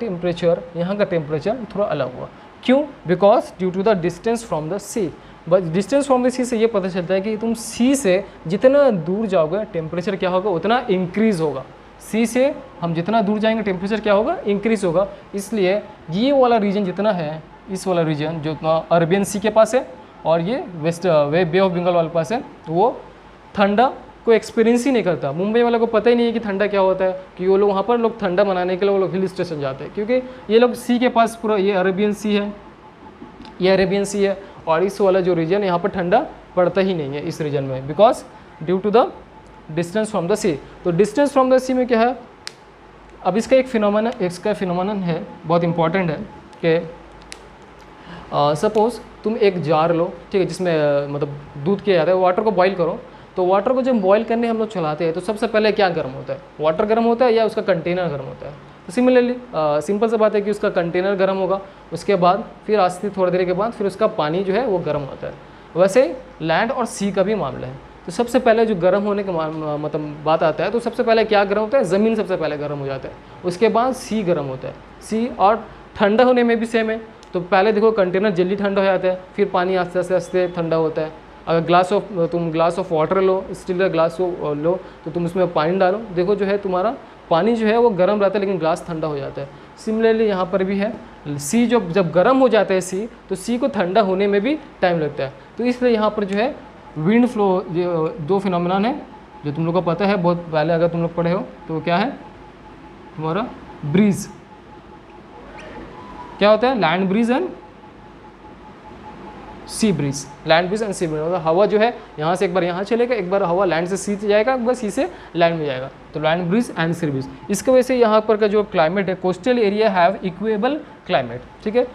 टेम्परेचर थोड़ा अलग हुआ। क्यों, because due to the distance from the sea. बस डिस्टेंस फ्रॉम द सी से ये पता चलता है कि तुम सी से जितना दूर जाओगे टेम्परेचर क्या होगा, उतना इंक्रीज़ होगा। सी से हम जितना दूर जाएंगे टेम्परेचर क्या होगा, इंक्रीज़ होगा। इसलिए ये वाला रीजन जितना है, इस वाला रीजन जो अरबियन सी के पास है और ये बे ऑफ बंगाल वाले पास है, वो ठंडा को एक्सपीरियंस ही नहीं करता। मुंबई वालों को पता ही नहीं है कि ठंडा क्या होता है, कि वो लोग वहाँ पर लोग ठंडा मनाने के लिए वो लोग हिल स्टेशन जाते हैं, क्योंकि ये लोग सी के पास पूरा ये अरेबियन सी है, ये अरेबियन सी है और इस वाला जो रीजन यहाँ पर ठंडा पड़ता ही नहीं है इस रीजन में, because due to the distance from the sea. तो डिस्टेंस फ्रॉम द सी में क्या है, अब इसका एक फिनोमेनन है बहुत इंपॉर्टेंट है कि सपोज तुम एक जार लो, ठीक है, जिसमें मतलब दूध किया जाता है, वाटर को बॉईल करो। तो वाटर को जब बॉयल करने हम लोग चलाते हैं तो सबसे पहले क्या गर्म होता है, वाटर गर्म होता है या उसका कंटेनर गर्म होता है। तो सिमिलरली सिंपल सा बात है कि उसका कंटेनर गर्म होगा, उसके बाद फिर आस्ते थोड़ी देर के बाद फिर उसका पानी जो है वो गर्म होता है। वैसे लैंड और सी का भी मामला है। तो सबसे पहले जो गर्म होने के मतलब बात आता है तो सबसे पहले क्या गर्म होता है, ज़मीन सबसे पहले गर्म हो जाता है, उसके बाद सी गर्म होता है। सी और ठंडा होने में भी सेम है। तो पहले देखो कंटेनर जल्दी ठंडा हो जाता है, फिर पानी आस्ते आस्ते आस्ते ठंडा होता है। अगर तुम glass of water low, steel का ग्लास लो, तो तुम उसमें पानी डालो, देखो जो है तुम्हारा पानी जो है वो गर्म रहता है लेकिन ग्लास ठंडा हो जाता है। सिमिलरली यहाँ पर भी है, सी जब गर्म हो जाता है सी, तो सी को ठंडा होने में भी टाइम लगता है। तो इसलिए यहाँ पर जो है विंड फ्लो, जो दो फिनोमिनन है जो तुम लोग को पता है बहुत पहले अगर तुम लोग पढ़े हो, तो क्या है तुम्हारा ब्रीज। क्या होता है, land breeze and sea breeze. Land breeze and sea breeze मतलब हवा जो है यहाँ से एक बार यहाँ चलेगा, एक बार हवा लैंड से सी जाएगा, एक बार सी से लैंड में जाएगा। तो land breeze and sea breeze. इसकी वजह से यहाँ पर का जो क्लाइमेट है, coastal area have equal climate. ठीक है,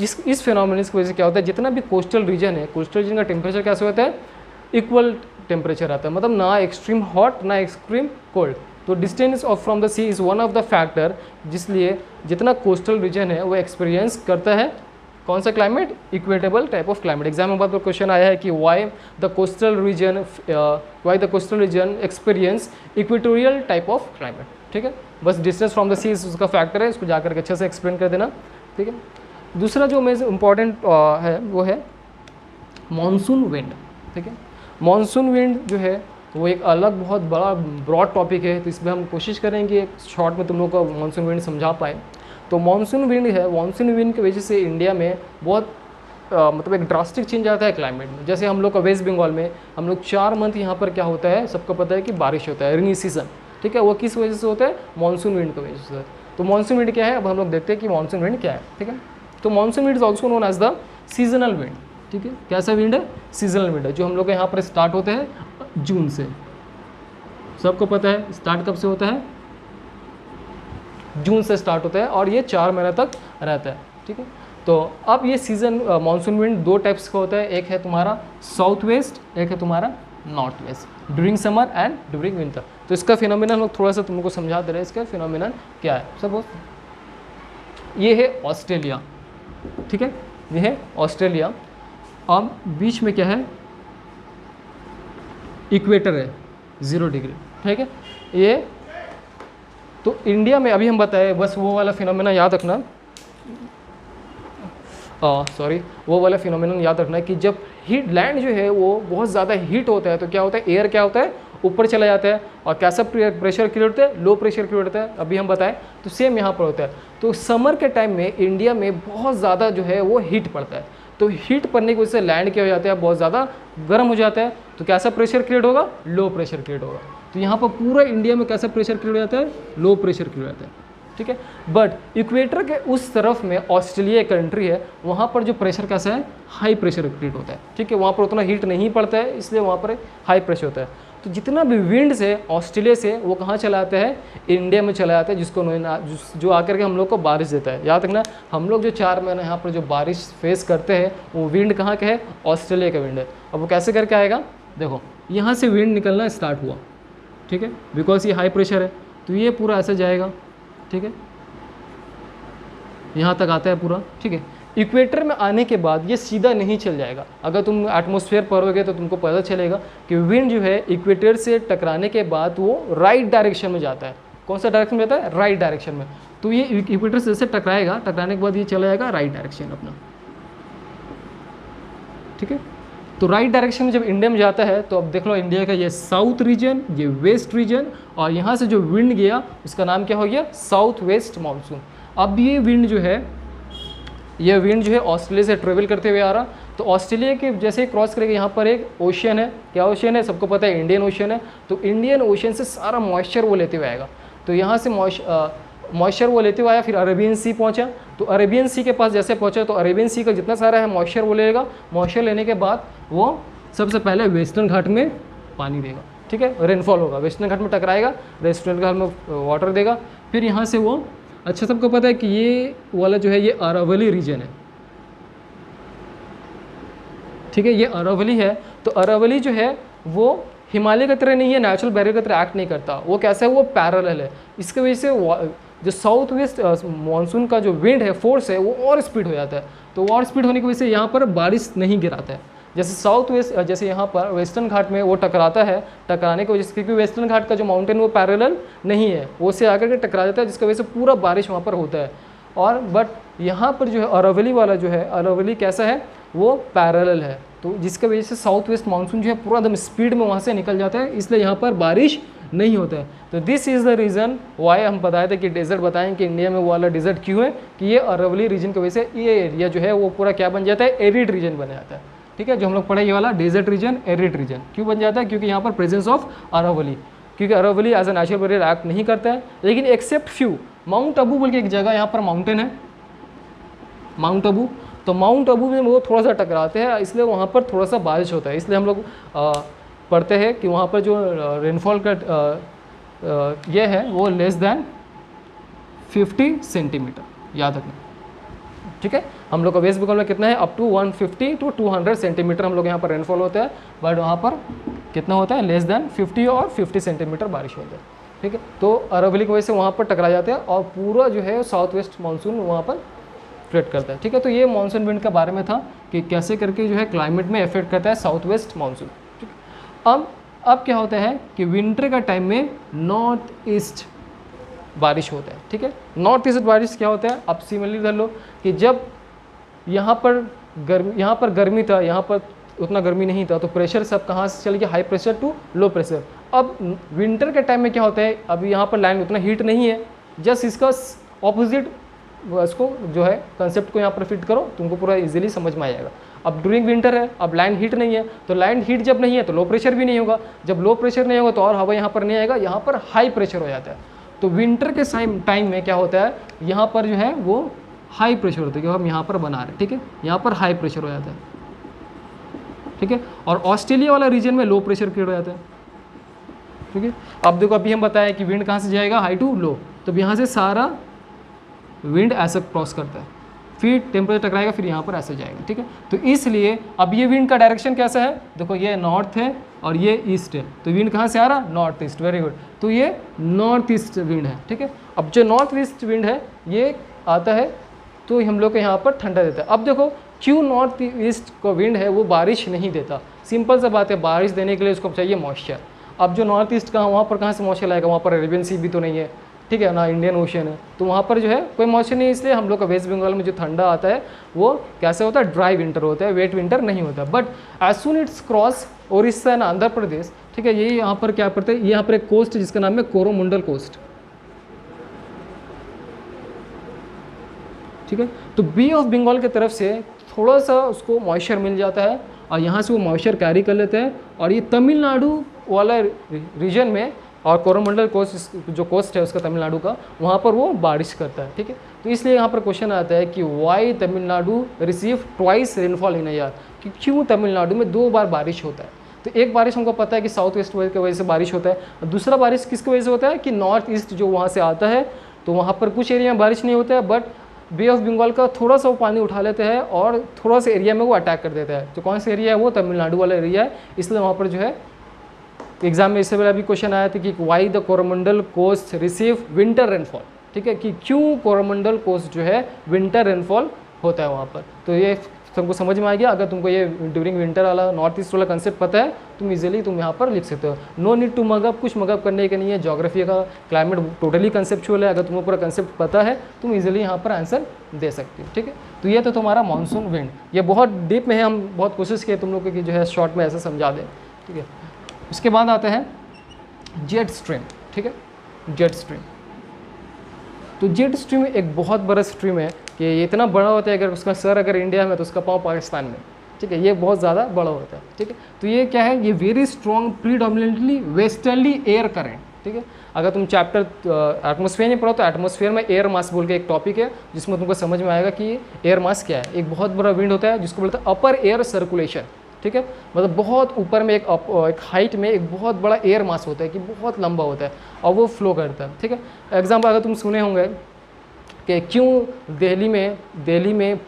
इस फिनोमिनन की वजह से क्या होता है, जितना भी कोस्टल रीजन है, कोस्टल रीजन का टेम्परेचर कैसे होता है, इक्वल टेम्परेचर आता है, मतलब ना एक्सट्रीम हॉट ना एक्सट्रीम कोल्ड। तो distance of from the sea is one of the factor, जिसलिए जितना कोस्टल रीजन है वो एक्सपीरियंस करता है कौन सा climate, इक्वेटेबल type of climate. Exam में बात पर क्वेश्चन आया है कि why the coastal region experience equatorial type of climate. ठीक है, बस डिस्टेंस फ्रॉम द सी उसका फैक्टर है, इसको जाकर के अच्छे से एक्सप्लेन कर देना। ठीक है, दूसरा जो मेरे इम्पॉर्टेंट है वो है मानसून विंड। ठीक है, मानसून विंड जो है वो एक अलग बहुत बड़ा ब्रॉड टॉपिक है, तो इसमें हम कोशिश करेंगे शॉर्ट में तुम लोग को मानसून विंड समझा पाए। तो मानसून विंड है, मानसून विंड की वजह से इंडिया में बहुत मतलब एक ड्रास्टिक चेंज आता है क्लाइमेट में। जैसे हम लोग का वेस्ट बंगाल में हम लोग 4 मंथ यहाँ पर क्या होता है, सबको पता है कि बारिश होता है, रेनी सीजन। ठीक है, वो किस वजह से होता है, मानसून विंड की वजह से। तो मानसून विंड क्या है, अब हम लोग देखते हैं कि मानसून विंड क्या है। ठीक है, तो monsoon wind is also known as the seasonal wind. ठीक है, कैसा विंड है, सीजनल विंड है, जो हम लोग के यहाँ पर स्टार्ट होते हैं जून से। सबको पता है स्टार्ट कब से होता है, जून से स्टार्ट होता है और ये 4 महीने तक रहता है। ठीक है, तो अब ये सीजन मानसून विंड 2 टाइप्स का होता है, एक है तुम्हारा साउथ वेस्ट, एक है तुम्हारा north west, during summer and during winter. तो इसका फिनोमिनन हम थोड़ा सा तुमको समझा दे रहे हैं, इसका फिनोमिनन क्या है। सपोज ये है ऑस्ट्रेलिया। ठीक है, ये है ऑस्ट्रेलिया। अब बीच में क्या है, इक्वेटर है 0 डिग्री। ठीक है, ये तो इंडिया में अभी हम बताए, बस वो वाला फिनोमेना याद रखना, वो वाला फिनोमेनन याद रखना कि जब हीट लैंड जो है वो बहुत ज़्यादा हीट होता है तो क्या होता है, एयर क्या होता है, ऊपर चला जाता है, और कैसा प्रेशर क्रिएट होता है, लो प्रेशर क्रिएट होता है, अभी हम बताएं। तो सेम यहाँ पर होता है। तो समर के टाइम में इंडिया में बहुत ज़्यादा जो है वो हीट पड़ता है, तो हीट पड़ने की वजह से लैंड क्या हो जाता है, बहुत ज़्यादा गर्म हो जाता है। तो कैसा प्रेशर क्रिएट होगा, लो प्रेशर क्रिएट होगा। तो यहाँ पर पूरा इंडिया में कैसा प्रेशर क्रिएट हो जाता है, लो प्रेशर क्रिएट हो जाता है। ठीक है, बट इक्वेटर के उस तरफ में ऑस्ट्रेलिया कंट्री है, वहाँ पर जो प्रेशर कैसा है, हाई प्रेशर क्रिएट होता है। ठीक है, वहाँ पर उतना हीट नहीं पड़ता है, इसलिए वहाँ पर हाई प्रेशर होता है। तो जितना भी विंड से ऑस्ट्रेलिया से वो कहाँ चला आता है, इंडिया में चला आता है, जिसको जो आकर के हम लोग को बारिश देता है। याद रखना, हम लोग जो 4 महीने यहाँ पर जो बारिश फेस करते हैं वो विंड कहाँ का है, ऑस्ट्रेलिया का विंड है। अब वो कैसे करके आएगा, देखो यहाँ से विंड निकलना स्टार्ट हुआ। ठीक है, बिकॉज ये हाई प्रेशर है, तो ये पूरा ऐसे जाएगा। ठीक है, यहाँ तक आता है पूरा। ठीक है, इक्वेटर में आने के बाद ये सीधा नहीं चल जाएगा। अगर तुम एटमॉस्फेयर पढ़ोगे तो तुमको पता चलेगा कि विंड जो है इक्वेटर से टकराने के बाद वो राइट डायरेक्शन में जाता है। कौन सा डायरेक्शन में जाता है, राइट डायरेक्शन में। तो ये इक्वेटर से जैसे टकराएगा, टकराने के बाद ये चला जाएगा राइट डायरेक्शन अपना। ठीक है, तो राइट डायरेक्शन में जब इंडिया में जाता है तो अब देख लो, इंडिया का ये साउथ रीजन, ये वेस्ट रीजन, और यहाँ से जो विंड गया उसका नाम क्या हो गया, साउथ वेस्ट मानसून। अब ये विंड जो है, ये विंड जो है ऑस्ट्रेलिया से ट्रेवल करते हुए आ रहा, तो ऑस्ट्रेलिया के जैसे क्रॉस करेगा, यहाँ पर एक ओशियन है। क्या ओशियन है, सबको पता है, इंडियन ओशियन है। तो इंडियन ओशियन से सारा मॉइस्चर वो लेते हुए आएगा। तो यहाँ से मॉइस्चर वो लेते हुए आया, फिर अरेबियन सी पहुँचा। तो अरेबियन सी के पास जैसे पहुँचा तो अरेबियन सी का जितना सारा है मॉइस्चर वो लेगा। मॉइस्चर लेने के बाद वो सबसे पहले वेस्टर्न घाट में पानी देगा। ठीक है, रेनफॉल होगा, वेस्टर्न घाट में टकराएगा, वेस्टर्न घाट में वाटर देगा। फिर यहाँ से वो, अच्छा सबको पता है कि ये वाला जो है ये अरावली रीजन है। ठीक है, ये अरावली है। तो अरावली जो है वो हिमालय की तरह नहीं है, नेचुरल बैरियर की तरह एक्ट नहीं करता, वो कैसा है, वो पैरेलल है। इसकी वजह से जो साउथ वेस्ट मानसून का जो विंड है, फोर्स है, वो और स्पीड हो जाता है। तो और स्पीड होने की वजह से यहाँ पर बारिश नहीं गिराता है। जैसे साउथ वेस्ट, जैसे यहाँ पर वेस्टर्न घाट में वो टकराता है, टकराने की वजह से, क्योंकि वेस्टर्न घाट का जो माउंटेन वो पैरेलल नहीं है, वो से आकर के टकरा जाता है, जिसकी वजह से पूरा बारिश वहाँ पर होता है। और बट यहाँ पर जो है अरावली वाला जो है, अरावली कैसा है, वो पैरेलल है, तो जिसकी वजह से साउथ वेस्ट मानसून जो है पूरा एकदम स्पीड में वहाँ से निकल जाता है, इसलिए यहाँ पर बारिश नहीं होता है। तो this is the reason why हम बताए थे कि डेजर्ट बताएं कि इंडिया में वो वाला डेजर्ट क्यों है, कि ये अरावली रीजन की वजह से ये एरिया जो है वो पूरा क्या बन जाता है, एरिड रीजन बन जाता है। ठीक है, जो हम लोग पढ़े ये वाला डेजर्ट रीजन, एरिड रीजन क्यों बन जाता है, क्योंकि यहाँ पर प्रेजेंस ऑफ अरावली, क्योंकि Aravalli as a natural barrier act नहीं करता है। लेकिन एक्सेप्ट फ्यू, माउंट अबू बोल के एक जगह यहाँ पर माउंटेन है, माउंट अबू, तो माउंट अबू में वो थोड़ा सा टकराते हैं, इसलिए वहाँ पर थोड़ा सा बारिश होता है। इसलिए हम लोग पढ़ते हैं कि वहाँ पर जो रेनफॉल का ये है वो लेस देन 50 सेंटीमीटर, याद रखना। ठीक है, हम लोग का वेस्ट बंगाल में कितना है, अप टू 150 to 200 सेंटीमीटर हम लोग यहाँ पर रेनफॉल होता है, बट वहाँ पर कितना होता है, लेस देन 50 और 50 सेंटीमीटर बारिश होता है। ठीक है, तो अरावली की वजह से वहाँ पर टकरा जाते हैं और पूरा जो है साउथ वेस्ट मानसून वहाँ पर क्रिएट करता है। ठीक है, तो ये मानसून विंड के बारे में था कि कैसे करके जो है क्लाइमेट में इफेक्ट करता है साउथ वेस्ट मानसून। ठीक है, अब क्या होता है कि विंटर का टाइम में नॉर्थ ईस्ट बारिश होता है। ठीक है, नॉर्थ ईस्ट बारिश क्या होता है, आप सिमिलरली धर लो कि जब यहाँ पर गर्मी था, यहाँ पर उतना गर्मी नहीं था, तो प्रेशर सब कहाँ से चल गया, high pressure to low pressure. अब विंटर के टाइम में क्या होता है, अभी यहाँ पर लैंड उतना हीट नहीं है, जस्ट इसका ऑपोजिट इसको जो है कंसेप्ट को यहाँ पर फिट करो, तुमको पूरा इजीली समझ में आ जाएगा। अब ड्यूरिंग विंटर है, अब लैंड हीट नहीं है, तो लैंड हीट जब नहीं है तो लो प्रेशर भी नहीं होगा, जब लो प्रेशर नहीं होगा तो और हवा यहाँ पर नहीं आएगा, यहाँ पर हाई प्रेशर हो जाता है। तो विंटर के टाइम में क्या होता है, यहाँ पर जो है वो हाई प्रेशर होता है, क्योंकि हम यहाँ पर बना रहे हैं। ठीक है, यहाँ पर हाई प्रेशर हो जाता है। ठीक है, और ऑस्ट्रेलिया वाला रीजन में लो प्रेशर क्रिएट हो जाता है। ठीक है, अब देखो अभी हम बताया कि विंड कहाँ से जाएगा, हाई टू लो, तो यहाँ से सारा विंड ऐसा क्रॉस करता है, फिर टेम्परेचर टकराएगा, फिर यहाँ पर ऐसे जाएगा। ठीक है, तो इसलिए अब ये विंड का डायरेक्शन कैसा है, देखो ये नॉर्थ है और ये ईस्ट है, तो विंड कहाँ से आ रहा, नॉर्थ ईस्ट। वेरी गुड, तो ये नॉर्थ ईस्ट विंड है। ठीक है, अब जो नॉर्थ ईस्ट विंड है ये आता है तो हम लोग को यहाँ पर ठंडा देता है। अब देखो क्यों नॉर्थ ईस्ट का विंड है वो बारिश नहीं देता, सिंपल सा बात है, बारिश देने के लिए उसको चाहिए मॉइस्चर। अब जो नॉर्थ ईस्ट का वहाँ पर कहाँ से मॉइस्चर आएगा, वहाँ पर अरेबियन सी भी तो नहीं है, ठीक है ना, इंडियन ओशन है, तो वहाँ पर जो है कोई मॉइस्चर नहीं, इसलिए हम लोग का वेस्ट बंगाल में जो ठंडा आता है वो कैसे होता है, ड्राई विंटर होता है, वेट विंटर नहीं होता। But as sun it's cross Orissa and Andhra Pradesh, ठीक है, यही यहाँ पर क्या पड़ता है, यहाँ पर एक कोस्ट जिसका नाम है कोरोमंडल कोस्ट। ठीक है, तो बी ऑफ बंगाल की तरफ से थोड़ा सा उसको मॉइस्चर मिल जाता है और यहाँ से वो मॉइस्चर कैरी कर लेते हैं, और ये तमिलनाडु वाला रीजन में और कोरोमंडल कोस्ट जो कोस्ट है उसका तमिलनाडु का, वहाँ पर वो बारिश करता है। ठीक है, तो इसलिए यहाँ पर क्वेश्चन आता है कि why Tamil Nadu receive twice rainfall in a year, कि क्यों तमिलनाडु में 2 बार बारिश होता है। तो एक बारिश हमको पता है कि साउथ वेस्ट की वजह से बारिश होता है, दूसरा बारिश किसकी वजह से होता है कि नॉर्थ ईस्ट जो वहाँ से आता है, तो वहाँ पर कुछ एरिया में बारिश नहीं होता है, बट बे ऑफ बंगाल का थोड़ा सा वो पानी उठा लेते हैं और थोड़ा सा एरिया में वो अटैक कर देता है। तो कौन सा एरिया है, वो तमिलनाडु वाला एरिया है, इसलिए वहाँ पर जो है एग्जाम में इससे पहले अभी क्वेश्चन आया था कि why the Coromandel coast receive winter rainfall. ठीक है, कि क्यों कोरोमंडल कोस्ट जो है विंटर रेनफॉल होता है वहाँ पर, तो ये तुमको समझ में आ गया। अगर तुमको ये ड्यूरिंग विंटर वाला नॉर्थ ईस्ट वाला कंसेप्ट पता है, तुम इजीली तुम यहाँ पर लिख सकते हो। नो नीड टू मगअप, कुछ मगअप करने के नहीं है, ज्योग्राफी का क्लाइमेट टोटली कंसेप्चुअल है, अगर तुम्हें पूरा कंसेप्ट पता है तुम इजीली यहाँ पर आंसर दे सकते हो। ठीक है, तो ये तो तुम्हारा मानसून विंड, ये बहुत डीप में है, हम बहुत कोशिश किए तुम लोग की जो है शॉर्ट में ऐसे समझा दें। ठीक है, उसके बाद आता है जेट स्ट्रीम। ठीक है, जेट स्ट्रीम, तो जेट स्ट्रीम एक बहुत बड़ा स्ट्रीम है कि ये इतना बड़ा होता है, अगर उसका सर अगर इंडिया में तो उसका पाँव पाकिस्तान में। ठीक है, ये बहुत ज़्यादा बड़ा होता है। ठीक है, तो ये क्या है, ये very strong predominantly westerly air current. ठीक है, अगर तुम चैप्टर एटमॉस्फेयर नहीं पढ़ो तो एटमॉस्फेयर में एयर मास बोल के एक टॉपिक है, जिसमें तुमको समझ में आएगा कि एयर मास क्या है। एक बहुत बड़ा विंड होता है जिसको बोलते हैं अपर एयर सर्कुलेशन। ठीक है, मतलब बहुत ऊपर में एक हाइट में एक बहुत बड़ा एयर मास होता है कि बहुत लंबा होता है और वो फ्लो करता है। ठीक है, एग्जाम्पल अगर तुम सुने होंगे कि क्यों दिल्ली में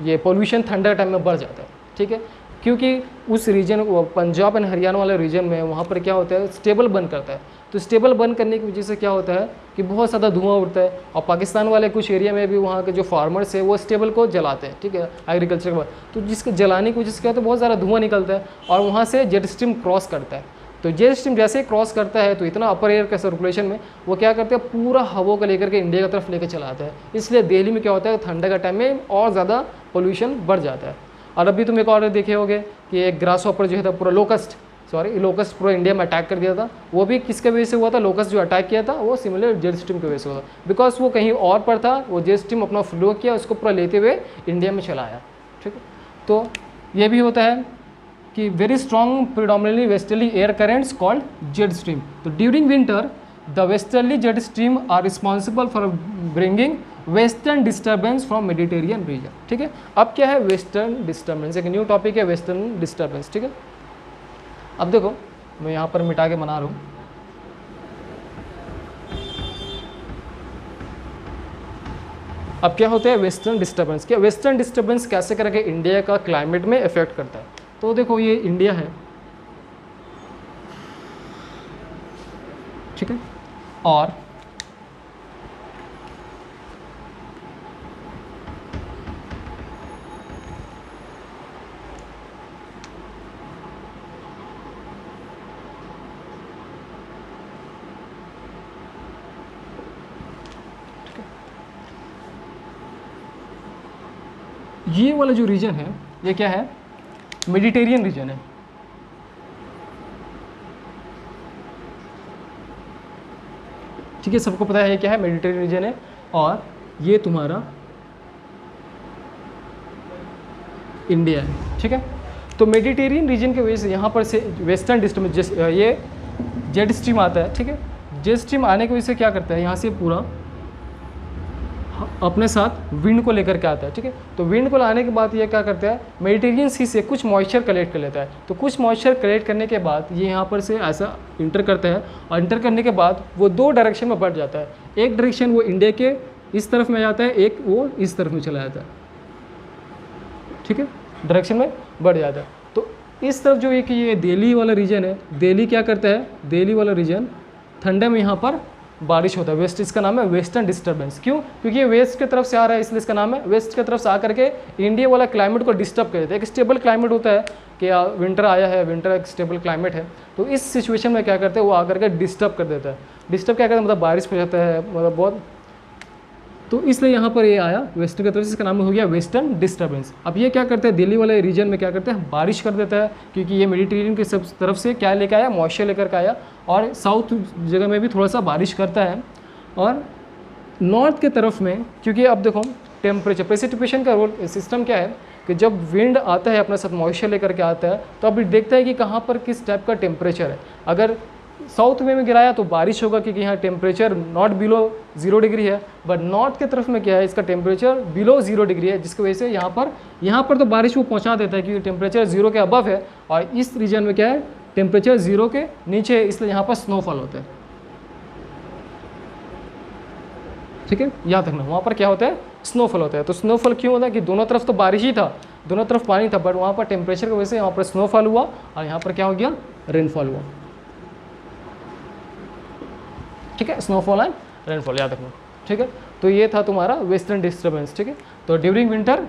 ये पोल्यूशन ठंडा टाइम में बढ़ जाता है। ठीक है, क्योंकि उस रीजन, पंजाब एंड हरियाणा वाले रीजन में वहाँ पर क्या होता है, स्टेबल बर्न करता है। तो स्टेबल बर्न करने की वजह से क्या होता है कि बहुत ज़्यादा धुआं उड़ता है, और पाकिस्तान वाले कुछ एरिया में भी वहाँ के जो फार्मर्स है वो स्टेबल को जलाते हैं, ठीक है, एग्रीकल्चर के बाद। तो जिसके जलाने की वजह से क्या होता है, बहुत ज़्यादा धुआं निकलता है और वहाँ से जेट स्ट्रीम क्रॉस करता है। तो जेट स्ट्रीम जैसे ही क्रॉस करता है तो इतना अपर एयर का सर्कुलेशन में वो क्या करते हैं, पूरा हवा को लेकर के इंडिया की तरफ लेकर चला आता है। इसलिए दिल्ली में क्या होता है, ठंडा का टाइम में और ज़्यादा पोल्यूशन बढ़ जाता है। और अभी तुम एक और देखे होगे कि एक ग्रास हॉपर जो है था, पूरा लोकस्ट पूरा इंडिया में अटैक कर दिया था। वो भी किसके वजह से हुआ था, लोकस्ट जो अटैक किया था वो सिमिलर जेट स्ट्रीम की वजह से हुआ था, बिकॉज वो कहीं और पर था, वो जेट स्ट्रीम अपना फ्लो किया, उसको पूरा लेते हुए इंडिया में चला आया, ठीक है। तो ये भी होता है कि very strong predominantly westerly air currents called jet stream. तो during winter the westerly jet stream are responsible for bringing western disturbance from Mediterranean region, ठीक है। अब क्या है वेस्टर्न डिस्टर्बेंस, एक न्यू टॉपिक है वेस्टर्न डिस्टर्बेंस, ठीक है। अब देखो मैं यहाँ पर मिटा के बना रहा हूँ। अब क्या होता है वेस्टर्न डिस्टर्बेंस, क्या वेस्टर्न डिस्टर्बेंस कैसे करके इंडिया का क्लाइमेट में इफेक्ट करता है। तो देखो ये इंडिया है, ठीक है, और ये वाला जो रीजन है ये क्या है, मेडिटेरियन रीजन है, ठीक है। सबको पता है ये क्या है, मेडिटेरियन रीजन है। और ये तुम्हारा इंडिया है, ठीक है। तो मेडिटेरियन रीजन की वजह से यहाँ पर से वेस्टर्न डिस्टर्बेंस, ये जेट स्ट्रीम आता है, ठीक है। जेट स्ट्रीम आने की वजह से क्या करता है, यहाँ से पूरा अपने साथ विंड को लेकर के आता है, ठीक है। तो विंड को लाने के बाद ये क्या करता है, मेडिटेरियन सी से कुछ मॉइस्चर कलेक्ट कर लेता है। तो कुछ मॉइस्चर कलेक्ट करने के बाद ये यहाँ पर से ऐसा इंटर करता है, और इंटर करने के बाद वो दो डायरेक्शन में बढ़ जाता है। एक डायरेक्शन वो इंडिया के इस तरफ में जाता है, एक वो इस तरफ में चला जाता है, ठीक है, डायरेक्शन में बढ़ जाता है। तो इस तरफ जो एक ये दिल्ली वाला रीजन है, दिल्ली क्या करता है, दिल्ली वाला रीजन ठंडे में यहाँ पर बारिश होता है, वेस्ट, इसका नाम है वेस्टर्न डिस्टर्बेंस। क्यों, क्योंकि ये वेस्ट की तरफ से आ रहा है, इसलिए इसका नाम है वेस्ट की तरफ से आकर के इंडिया वाला क्लाइमेट को डिस्टर्ब कर देता है। एक स्टेबल क्लाइमेट होता है कि विंटर आया है, विंटर एक स्टेबल क्लाइमेट है, तो इस सिचुएशन में क्या करते हैं वो आकर के डिस्टर्ब कर देता है। डिस्टर्ब क्या करता है, मतलब बारिश हो जाता है, मतलब बहुत, तो इसलिए यहाँ पर ये आया वेस्टर्न की तरफ से, इसका नाम हो गया वेस्टर्न डिस्टर्बेंस। अब ये क्या करते हैं, दिल्ली वाले रीजन में क्या करते हैं, बारिश कर देता है, क्योंकि ये मेडिटेरियन की सब तरफ से क्या लेकर आया, मॉइस्चर लेकर के आया, और साउथ जगह में भी थोड़ा सा बारिश करता है। और नॉर्थ के तरफ में, क्योंकि अब देखो टेम्परेचर, प्रेसिपिटेशन का रोल सिस्टम क्या है कि जब विंड आता है अपने साथ मॉइस्चर लेकर के आता है, तो अब देखता है कि कहाँ पर किस टाइप का टेम्परेचर है। अगर साउथ में गिराया तो बारिश होगा, क्योंकि यहाँ टेम्परेचर नॉट बिलो 0 डिग्री है, बट नॉर्थ की तरफ में क्या है, इसका टेम्परेचर बिलो 0 डिग्री है, जिसकी वजह से यहाँ पर तो बारिश वो पहुँचा देता है, क्योंकि टेम्परेचर 0 के अबव है, और इस रीजन में क्या है, टेम्परेचर 0 के नीचे है, इसलिए यहाँ पर स्नोफॉल होता है, ठीक है, याद रखना। वहाँ पर क्या होता है, स्नोफॉल होता है। तो स्नोफॉल क्यों होता है कि दोनों तरफ तो बारिश ही था, दोनों तरफ पानी था, बट वहाँ पर टेम्परेचर की वजह से यहाँ पर स्नोफॉल हुआ, और यहाँ पर क्या हो गया, रेनफॉल हुआ, ठीक है, स्नोफॉल एंड रेनफॉल, याद रखना, ठीक है। तो ये था तुम्हारा वेस्टर्न डिस्टर्बेंस, ठीक है। तो during winter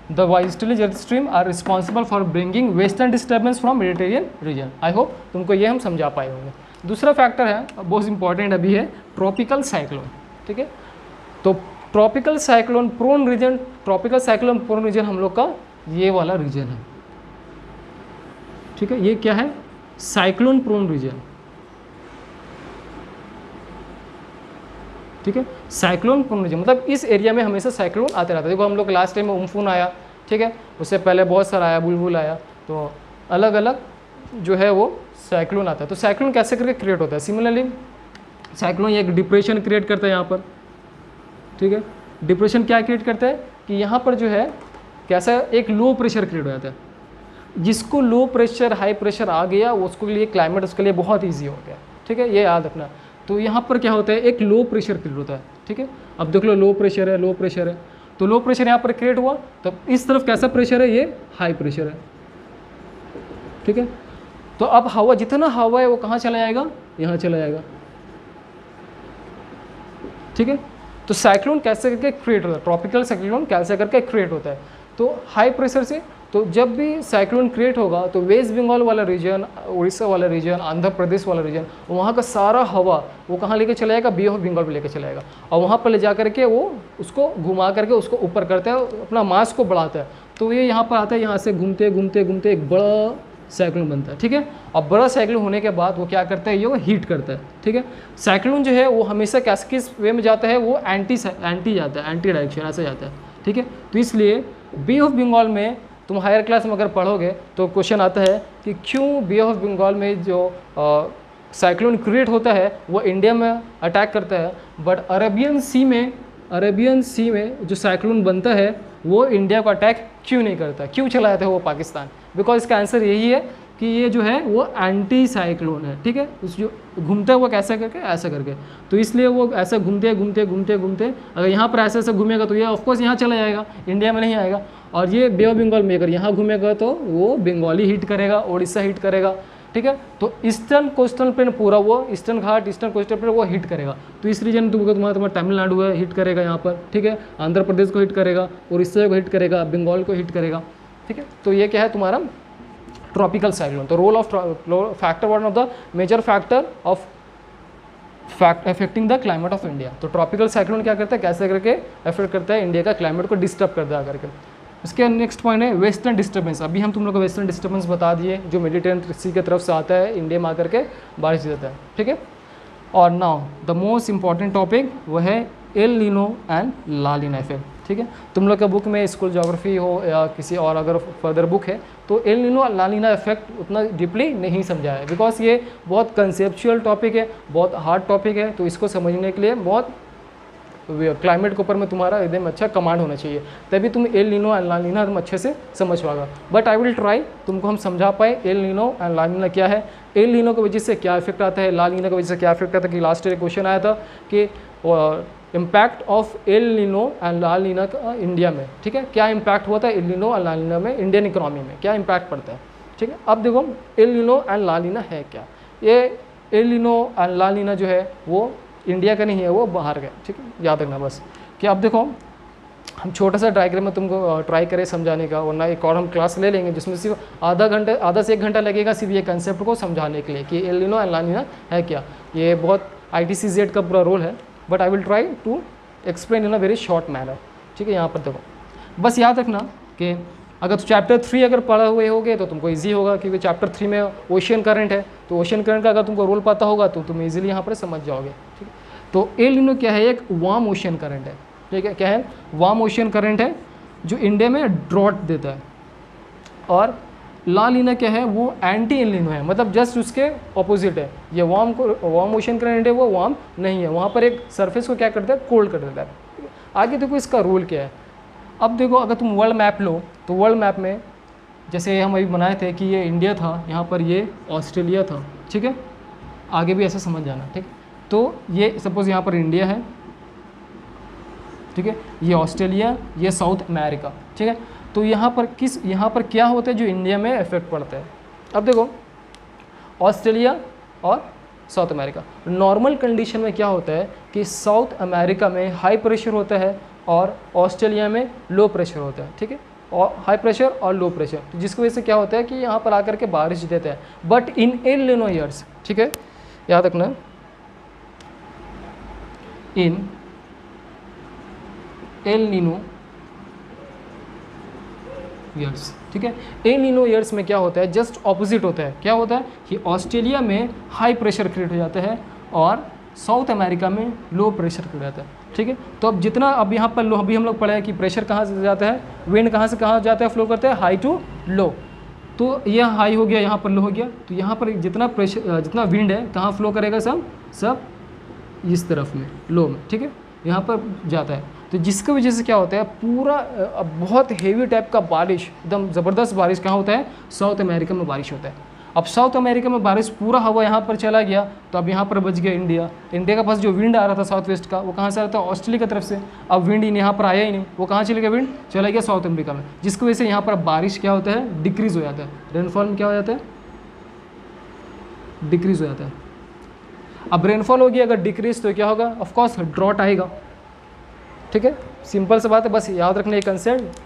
the westerly jet stream are responsible for bringing western disturbance from Mediterranean region. I hope तुमको ये हम समझा पाए होंगे। दूसरा फैक्टर है बहुत इंपॉर्टेंट अभी है, ट्रॉपिकल साइक्लोन, ठीक है। तो tropical cyclone prone region, tropical cyclone prone region हम लोग का ये वाला रीजन है, ठीक है। ये क्या है, साइक्लोन प्रोन रीजन, ठीक है। साइक्लोन प्रोन रीजन मतलब इस एरिया में हमेशा साइक्लोन आते रहता है। देखो हम लोग लास्ट टाइम में उम्फून आया, ठीक है, उससे पहले बहुत सारा आया, बुलबुल आया, तो अलग अलग जो है वो साइक्लोन आता है। तो साइक्लोन कैसे करके क्रिएट होता है, सिमिलरली साइक्लोन एक डिप्रेशन क्रिएट करता है यहाँ पर, ठीक है। डिप्रेशन क्या क्रिएट करता है कि यहाँ पर जो है कैसा एक लो प्रेशर क्रिएट हो जाता है, जिसको लो प्रेशर हाई प्रेशर आ गया उसको लिए क्लाइमेट उसके लिए बहुत ईजी हो गया, ठीक है, ये याद रखना। तो यहाँ पर क्या होता है, एक लो प्रेशर क्रिएट होता है, ठीक है। अब देख लो लो प्रेशर है, लो प्रेशर है, तो लो प्रेशर यहाँ पर क्रिएट हुआ, तो इस तरफ कैसा प्रेशर है, ये हाई प्रेशर है, ठीक है। तो अब हवा, जितना हवा है वो कहाँ चला जाएगा, यहाँ चला जाएगा, ठीक है। तो साइक्लोन कैसे करके क्रिएट होता है, ट्रॉपिकल साइक्लोन कैसे करके क्रिएट होता है, तो हाई प्रेशर से। तो जब भी साइक्लोन क्रिएट होगा तो वेस्ट बंगाल वाला रीजन, उड़ीसा वाला रीजन, आंध्र प्रदेश वाला रीजन, वहाँ का सारा हवा वो कहाँ लेके चला जाएगा, बे ऑफ बंगाल पे लेके चला जाएगा, और वहाँ पर ले जा करके वो उसको घुमा करके उसको ऊपर करता है, अपना मास को बढ़ाता है। तो ये यहाँ पर आता है, यहाँ से घूमते घूमते घूमते एक बड़ा साइक्लोन बनता है, ठीक है। और बड़ा साइक्लोन होने के बाद वो क्या करता है, ये हीट करता है, ठीक है। साइक्लोन जो है वो हमेशा किस वे में जाता है, वो एंटी जाता है, एंटी डायरेक्शन ऐसे जाता है, ठीक है। तो इसलिए बे ऑफ बंगाल में तुम हायर क्लास में अगर पढ़ोगे तो क्वेश्चन आता है कि क्यों बे ऑफ बंगाल में जो साइक्लोन क्रिएट होता है वो इंडिया में अटैक करता है, बट अरेबियन सी में जो साइक्लोन बनता है वो इंडिया को अटैक क्यों नहीं करता, क्यों चला जाता है वो पाकिस्तान। बिकॉज इसका आंसर यही है कि ये जो है वो एंटी साइक्लोन है, ठीक है। उस जो घूमता है वो कैसे करके, ऐसा करके, तो इसलिए वो ऐसा घूमते घूमते घूमते घूमते अगर यहाँ पर ऐसे ऐसे घूमेगा तो ये ऑफकोर्स यहाँ चला जाएगा, इंडिया में नहीं आएगा। और ये बे ऑफ बंगाल में अगर यहाँ घूमेगा तो वो बंगाली हिट करेगा, उड़ीसा हिट करेगा, ठीक है। तो ईस्टर्न कोस्टल प्लेन पूरा वो ईस्टर्न घाट, ईस्टर्न कोस्टल प्लेन वो हिट करेगा। तो इस रीजन तुम्हारा तमिलनाडु है हिट करेगा यहाँ पर, ठीक है, आंध्र प्रदेश को हिट करेगा, उड़ीसा को हिट करेगा, बंगाल को हिट करेगा, ठीक है। तो ये क्या है तुम्हारा ट्रॉपिकल साइक्लोन। तो role of factor, one of the major factor of affecting the climate of India. तो ट्रॉपिकल साइक्लोन क्या करता है, कैसे करके अफेक्ट करता है इंडिया का क्लाइमेट को, डिस्टर्ब करता है करके। इसके नेक्स्ट पॉइंट है वेस्टर्न डिस्टर्बेंस। अभी हम तुम लोग को वेस्टर्न डिस्टर्बेंस बता दिए, जो मेडिटेरेनियन सी की तरफ से आता है, इंडिया में आकर के बारिश देता है, ठीक है। और now the most important topic वो है El Nino and La Nina effect, ठीक है। तुम लोग का बुक में स्कूल ज्योग्राफी हो या किसी और अगर फर्दर बुक है तो एल नीनो और ला नीना इफेक्ट उतना डीपली नहीं समझा है, बिकॉज ये बहुत कंसेप्चुअल टॉपिक है, बहुत हार्ड टॉपिक है। तो इसको समझने के लिए बहुत क्लाइमेट के ऊपर में तुम्हारा एकदम अच्छा कमांड होना चाहिए, तभी तुम L Nino and La Neena तुम अच्छे से समझ पाओगा। बट आई विल ट्राई तुमको हम समझा पाए L Nino and La Neena क्या है, एल नीनो की वजह से क्या इफेक्ट आता है, ला नीना की वजह से क्या इफेक्ट आता है। कि लास्ट ईयर क्वेश्चन आया था कि impact of El Nino and La Nina का इंडिया में, ठीक है, क्या इम्पैक्ट हुआ था एल नीनो और ला नीना में, इंडियन इकोनॉमी में क्या इम्पैक्ट पड़ता है, ठीक है। अब देखो L Nino and La Nina है क्या, ये L Nino and La Neena जो है वो इंडिया का नहीं है, वो बाहर का, ठीक है, याद रखना बस। कि अब देखो हम छोटा सा डायग्राम में तुमको ट्राई करें समझाने का, वरना एक और हम क्लास ले लेंगे जिसमें सिर्फ आधा से 1 घंटा लगेगा सिर्फ ये कंसेप्ट को समझाने के लिए कि El Nino and La Nina है क्या। ये बहुत ITCZ का पूरा रोल है, but I will try to explain in a very short manner, ठीक है। यहाँ पर देखो बस याद रखना कि अगर चैप्टर 3 अगर पढ़े हुए होगे तो तुमको इजी होगा, क्योंकि चैप्टर 3 में ओशियन करंट है, तो ओशियन करंट का अगर तुमको रोल पता होगा तो तुम इजीली यहाँ पर समझ जाओगे, ठीक है। तो एल नीनो क्या है, एक वार्म ओशियन करंट है, ठीक है। क्या है, वार्म ओशियन करंट है जो इंडिया में ड्रॉट देता है। और ला नीना क्या है, वो एंटी एल नीनो है, मतलब जस्ट उसके ऑपोजिट है। ये वार्म ओशियन करंट है, वो वार्म नहीं है, वहाँ पर एक सरफेस को क्या करता है, कोल्ड कर देता है। आगे देखो इसका रोल क्या है। अब देखो अगर तुम वर्ल्ड मैप लो तो वर्ल्ड मैप में जैसे हम अभी बनाए थे कि ये इंडिया था, यहाँ पर ये ऑस्ट्रेलिया था, ठीक है। आगे भी ऐसे समझ जाना, ठीक है। तो ये सपोज यहाँ पर इंडिया है, ठीक है, ये ऑस्ट्रेलिया, ये साउथ अमेरिका, ठीक है। तो यहाँ पर क्या होता है जो इंडिया में इफेक्ट पड़ता है। अब देखो ऑस्ट्रेलिया और साउथ अमेरिका, नॉर्मल कंडीशन में क्या होता है कि साउथ अमेरिका में हाई प्रेशर होता है और ऑस्ट्रेलिया में लो प्रेशर होता है, ठीक है, और हाई प्रेशर और लो प्रेशर, तो जिसकी वजह से क्या होता है कि यहाँ पर आकर के बारिश देता है। But in El Nino years, ठीक है, याद रखना, इन एल नीनो ईयर्स, ठीक है। एल नीनो ईयर्स में क्या होता है, जस्ट ऑपोजिट होता है। क्या होता है कि ऑस्ट्रेलिया में हाई प्रेशर क्रिएट हो जाता है और साउथ अमेरिका में लो प्रेशर क्रिएट हो जाता है, ठीक है। तो अब जितना अब यहाँ पर अभी हम लोग पढ़े हैं कि प्रेशर कहाँ से जाता है, विंड कहाँ से कहाँ जाता है, फ्लो करता है हाई टू लो। तो यह हाई हो गया, यहाँ पर लो हो गया, तो यहाँ पर जितना प्रेशर जितना विंड है कहाँ फ्लो करेगा, सब इस तरफ में लो में, ठीक है, यहाँ पर जाता है। तो जिसकी वजह से क्या होता है, पूरा बहुत हेवी टाइप का बारिश, एकदम ज़बरदस्त बारिश कहाँ होता है, साउथ अमेरिका में बारिश होता है। अब साउथ अमेरिका में बारिश पूरा हवा यहाँ पर चला गया, तो अब यहाँ पर बच गया इंडिया के पास जो विंड आ रहा था साउथ वेस्ट का, वो कहाँ से आ रहा था, ऑस्ट्रेलिया की तरफ से। अब विंड यहाँ पर आया ही नहीं, वो कहाँ चले गया, विंड चला गया साउथ अमेरिका में, जिसकी वजह से यहाँ पर बारिश क्या होता है, डिक्रीज़ हो जाता है, रेनफॉल में क्या हो जाता है, डिक्रीज हो जाता है। अब रेनफॉल होगी अगर डिक्रीज तो क्या होगा, ऑफ कोर्स ड्रॉट आएगा। ठीक है, सिंपल सी बात है, बस याद रखना ये कंसेप्ट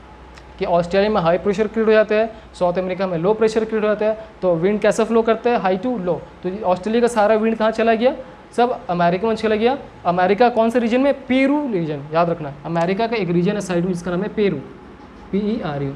कि ऑस्ट्रेलिया में हाई प्रेशर क्रिएट हो जाता है, साउथ अमेरिका में लो प्रेशर क्रिएट हो जाता है। तो विंड कैसा फ्लो करता है, हाई टू लो। तो ऑस्ट्रेलिया का सारा विंड कहाँ चला गया, सब अमेरिका में चला गया। अमेरिका कौन से रीजन में, पेरू रीजन, याद रखना अमेरिका का एक रीजन है साइड में जिसका नाम है पेरू, PERU।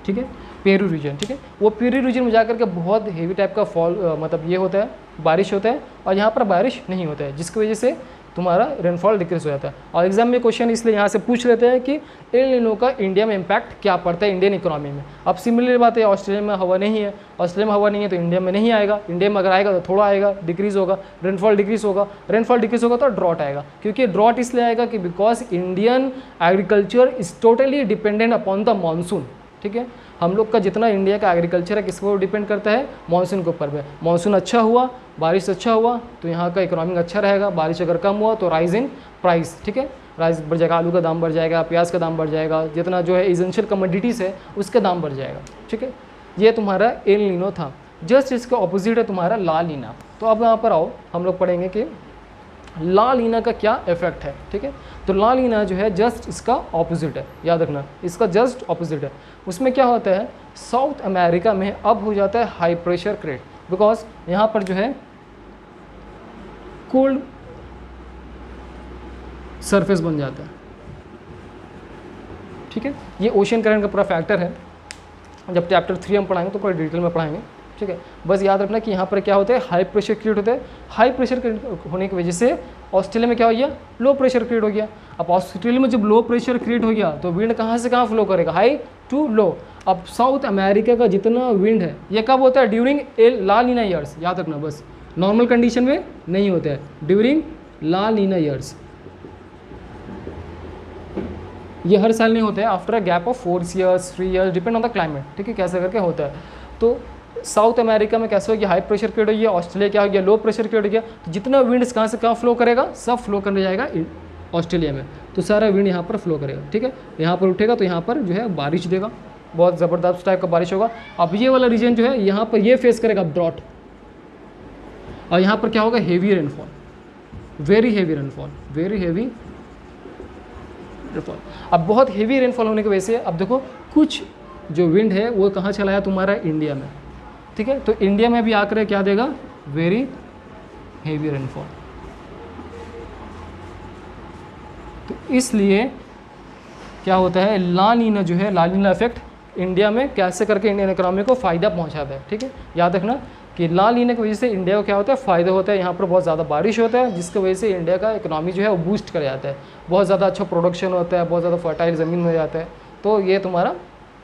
ठीक है, पेरू रीजन। ठीक है, वो पेरू रीजन में जाकर के बहुत हेवी टाइप का फॉल मतलब ये होता है, बारिश होता है, और यहाँ पर बारिश नहीं होता है, जिसकी वजह से तुम्हारा रेनफॉल डिक्रीज हो जाता है। और एग्जाम में क्वेश्चन इसलिए यहाँ से पूछ लेते हैं कि एल नीनो का इंडिया में इम्पैक्ट क्या पड़ता है इंडियन इकोनॉमी में। अब सिमिलर बात है, ऑस्ट्रेलिया में हवा नहीं है, ऑस्ट्रेलिया में हवा नहीं है तो इंडिया में नहीं आएगा, इंडिया में अगर आएगा तो थोड़ा आएगा, डिक्रीज होगा, रेनफॉल डिक्रीज होगा, रेनफॉल डिक्रीज होगा तो ड्रॉट आएगा। क्योंकि ड्रॉट इसलिए आएगा कि because Indian agriculture is totally dependent upon the monsoon. ठीक है, हम लोग का जितना इंडिया का एग्रीकल्चर है किस पर डिपेंड करता है, मानसून के ऊपर में। मानसून अच्छा हुआ, बारिश अच्छा हुआ तो यहाँ का इकोनॉमिक अच्छा रहेगा, बारिश अगर कम हुआ तो राइज इन प्राइस। ठीक है, राइज बढ़ जाएगा, आलू का दाम बढ़ जाएगा, प्याज का दाम बढ़ जाएगा, जितना जो है एसेंशियल कमोडिटीज़ है उसका दाम बढ़ जाएगा। ठीक है, ये तुम्हारा एल नीनो था। जस्ट इसका ऑपोजिट है तुम्हारा ला लीना। तो अब यहाँ पर आओ, हम लोग पढ़ेंगे कि ला लीना का क्या इफेक्ट है। ठीक है, तो ला लीना जो है जस्ट इसका ऑपोजिट है, याद रखना इसका जस्ट ऑपोजिट है। उसमें क्या होता है, साउथ अमेरिका में अब हो जाता है हाई प्रेशर क्रिएट, बिकॉज यहाँ पर जो है कोल्ड सरफेस बन जाता है। ठीक है, ये ओशन करंट का पूरा फैक्टर है, जब चैप्टर 3 हम पढ़ाएंगे तो पूरा डिटेल में पढ़ाएंगे। ठीक है, बस याद रखना कि यहाँ पर क्या होता है, हाई प्रेशर क्रिएट होता है। हाई प्रेशर क्रिएट होने की वजह से ऑस्ट्रेलिया में क्या हो गया, लो प्रेशर क्रिएट हो गया। अब ऑस्ट्रेलिया में जब लो प्रेशर क्रिएट हो गया तो विंड कहाँ से कहाँ फ्लो करेगा, हाई टू लो। अब साउथ अमेरिका का जितना विंड है ये कब होता है, ड्यूरिंग ला नीना ईयर्स, याद रखना बस, नॉर्मल कंडीशन में नहीं होता है, ड्यूरिंग ला नीना ईयर्स। ये हर साल नहीं होता है, after a gap of 4 years 3 years, depend on the climate. ठीक है, कैसे करके होता है। तो साउथ अमेरिका में कैसे हो गया, हाई प्रेशर क्रिएट हो गया, ऑस्ट्रेलिया क्या हो गया, लो प्रेशर क्रिएट हो गया। तो जितना विंड कहाँ से कहाँ फ्लो करेगा, सब फ्लो करने जाएगा ऑस्ट्रेलिया में, तो सारा विंड यहाँ पर फ्लो करेगा। ठीक है, यहाँ पर उठेगा तो यहाँ पर जो है बारिश देगा, बहुत ज़बरदस्त टाइप का बारिश होगा। अब ये वाला रीजन जो है यहाँ पर ये फेस करेगा ड्रॉट, और यहाँ पर क्या होगा, heavy rainfall, very heavy rainfall, very heavy rainfall. अब बहुत हेवी रेनफॉल होने की वजह से अब देखो कुछ जो विंड है वो कहाँ चला है, तुम्हारा इंडिया में। ठीक है, तो इंडिया में भी आकर क्या देगा, वेरी हेवी रेनफॉल। तो इसलिए क्या होता है, ला नीना जो है, ला नीना इफेक्ट इंडिया में कैसे करके इंडियन इकोनॉमी को फ़ायदा पहुंचाता है। ठीक है, याद रखना कि ला नीना की वजह से इंडिया को क्या होता है, फ़ायदा होता है। यहाँ पर बहुत ज़्यादा बारिश होता है जिसकी वजह से इंडिया का इकोनॉमी जो है वो बूस्ट कर जाता है, बहुत ज़्यादा अच्छा प्रोडक्शन होता है, बहुत ज़्यादा फर्टाइल ज़मीन हो जाता है। तो ये तुम्हारा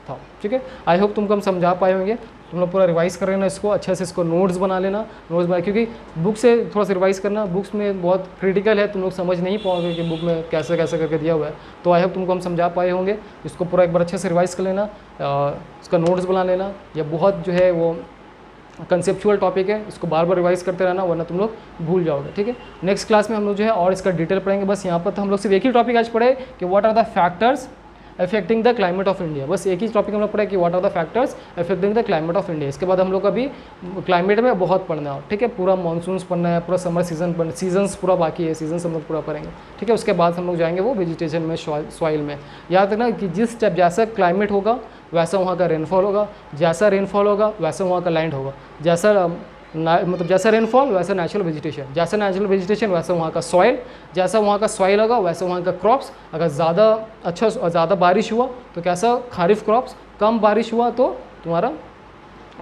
था। ठीक है, आई होप तुमको हम समझा पाए होंगे। तुम लोग पूरा रिवाइज़ कर लेना इसको अच्छे से, इसको नोट्स बना लेना, नोट्स बना, क्योंकि बुक से थोड़ा सा रिवाइज़ करना, बुक्स में बहुत क्रिटिकल है, तुम लोग समझ नहीं पाओगे कि बुक में कैसे कैसे करके दिया हुआ है। तो आई होप तुमको हम समझा पाए होंगे। इसको पूरा एक बार अच्छे से रिवाइज़ कर लेना, इसका नोट्स बना लेना। यह बहुत जो है वो कंसेप्चुअल टॉपिक है, इसको बार बार रिवाइज़ करते रहना वरना तुम लोग भूल जाओगे। ठीक है, नेक्स्ट क्लास में हम लोग जो है और इसका डिटेल पढ़ेंगे। बस यहाँ पर तो हम लोग सिर्फ एक ही टॉपिक आज पढ़े कि what are the factors affecting the climate of India. बस एक ही टॉपिक हम लोग पढ़े कि what are the factors affecting the climate of India. इसके बाद हम लोग का भी क्लाइमेट में बहुत पढ़ना है। ठीक है, पूरा मानसून्स पढ़ना है, पूरा समर सीजन सीजन्स पूरा बाकी है, सीजन हम लोग पूरा पढ़ेंगे। ठीक है, उसके बाद हम लोग जाएंगे वो वेजिटेशन में, सॉइल में। याद रखना कि जिस टाइप जैसा क्लाइमेट होगा वैसा वहाँ का रेनफॉल होगा, जैसा रेनफॉल होगा वैसा वहाँ का लैंड होगा, जैसा मतलब जैसा रेनफॉल वैसा नेचुरल वेजिटेशन, जैसा नेचुरल वेजिटेशन वैसा वहाँ का सॉइल, जैसा वहाँ का सॉइल होगा वैसा वहाँ का क्रॉप्स। अगर ज़्यादा बारिश हुआ तो कैसा खारिफ क्रॉप्स, कम बारिश हुआ तो तुम्हारा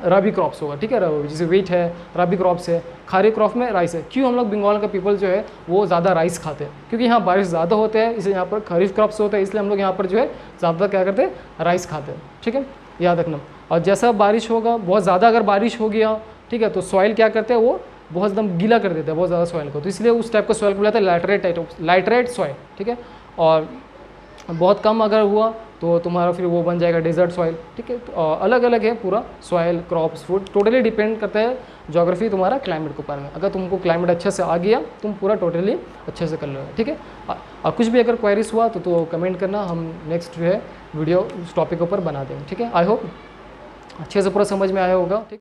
रबी क्रॉप्स होगा। ठीक है, जैसे वीट है, रबी क्रॉप्स है, खारिफ क्रॉप में राइस है। क्यों हम लोग बंगाल का पीपल जो है वो ज़्यादा राइस खाते हैं, क्योंकि यहाँ बारिश ज़्यादा होते हैं, इसलिए यहाँ पर खरीफ क्रॉप्स होते हैं, इसलिए हम लोग यहाँ पर जो है ज़्यादा क्या करते हैं, राइस खाते हैं। ठीक है, याद रखना। और जैसा बारिश होगा, बहुत ज़्यादा अगर बारिश हो गया, ठीक है, तो सॉइल क्या करते हैं, वो बहुत एकदम गीला कर देते हैं बहुत ज़्यादा सॉइल को, तो इसलिए उस टाइप का सॉइल को बुलाते हैं लाइटरेट सॉइल। ठीक है, और बहुत कम अगर हुआ तो तुम्हारा फिर वो बन जाएगा डेजर्ट सॉइल। ठीक है, तो अलग अलग है पूरा soil, crops, food, totally depend करता है ज्योग्राफी तुम्हारा क्लाइमेट के ऊपर में। अगर तुमको क्लाइमेट अच्छे से आ गया तुम पूरा टोटली अच्छे से कर लो। ठीक है, कुछ भी अगर क्वेरीज हुआ तो कमेंट करना, हम नेक्स्ट जो है वीडियो उस टॉपिक के ऊपर बना देंगे। ठीक है, आई होप अच्छे से पूरा समझ में आया होगा। ठीक।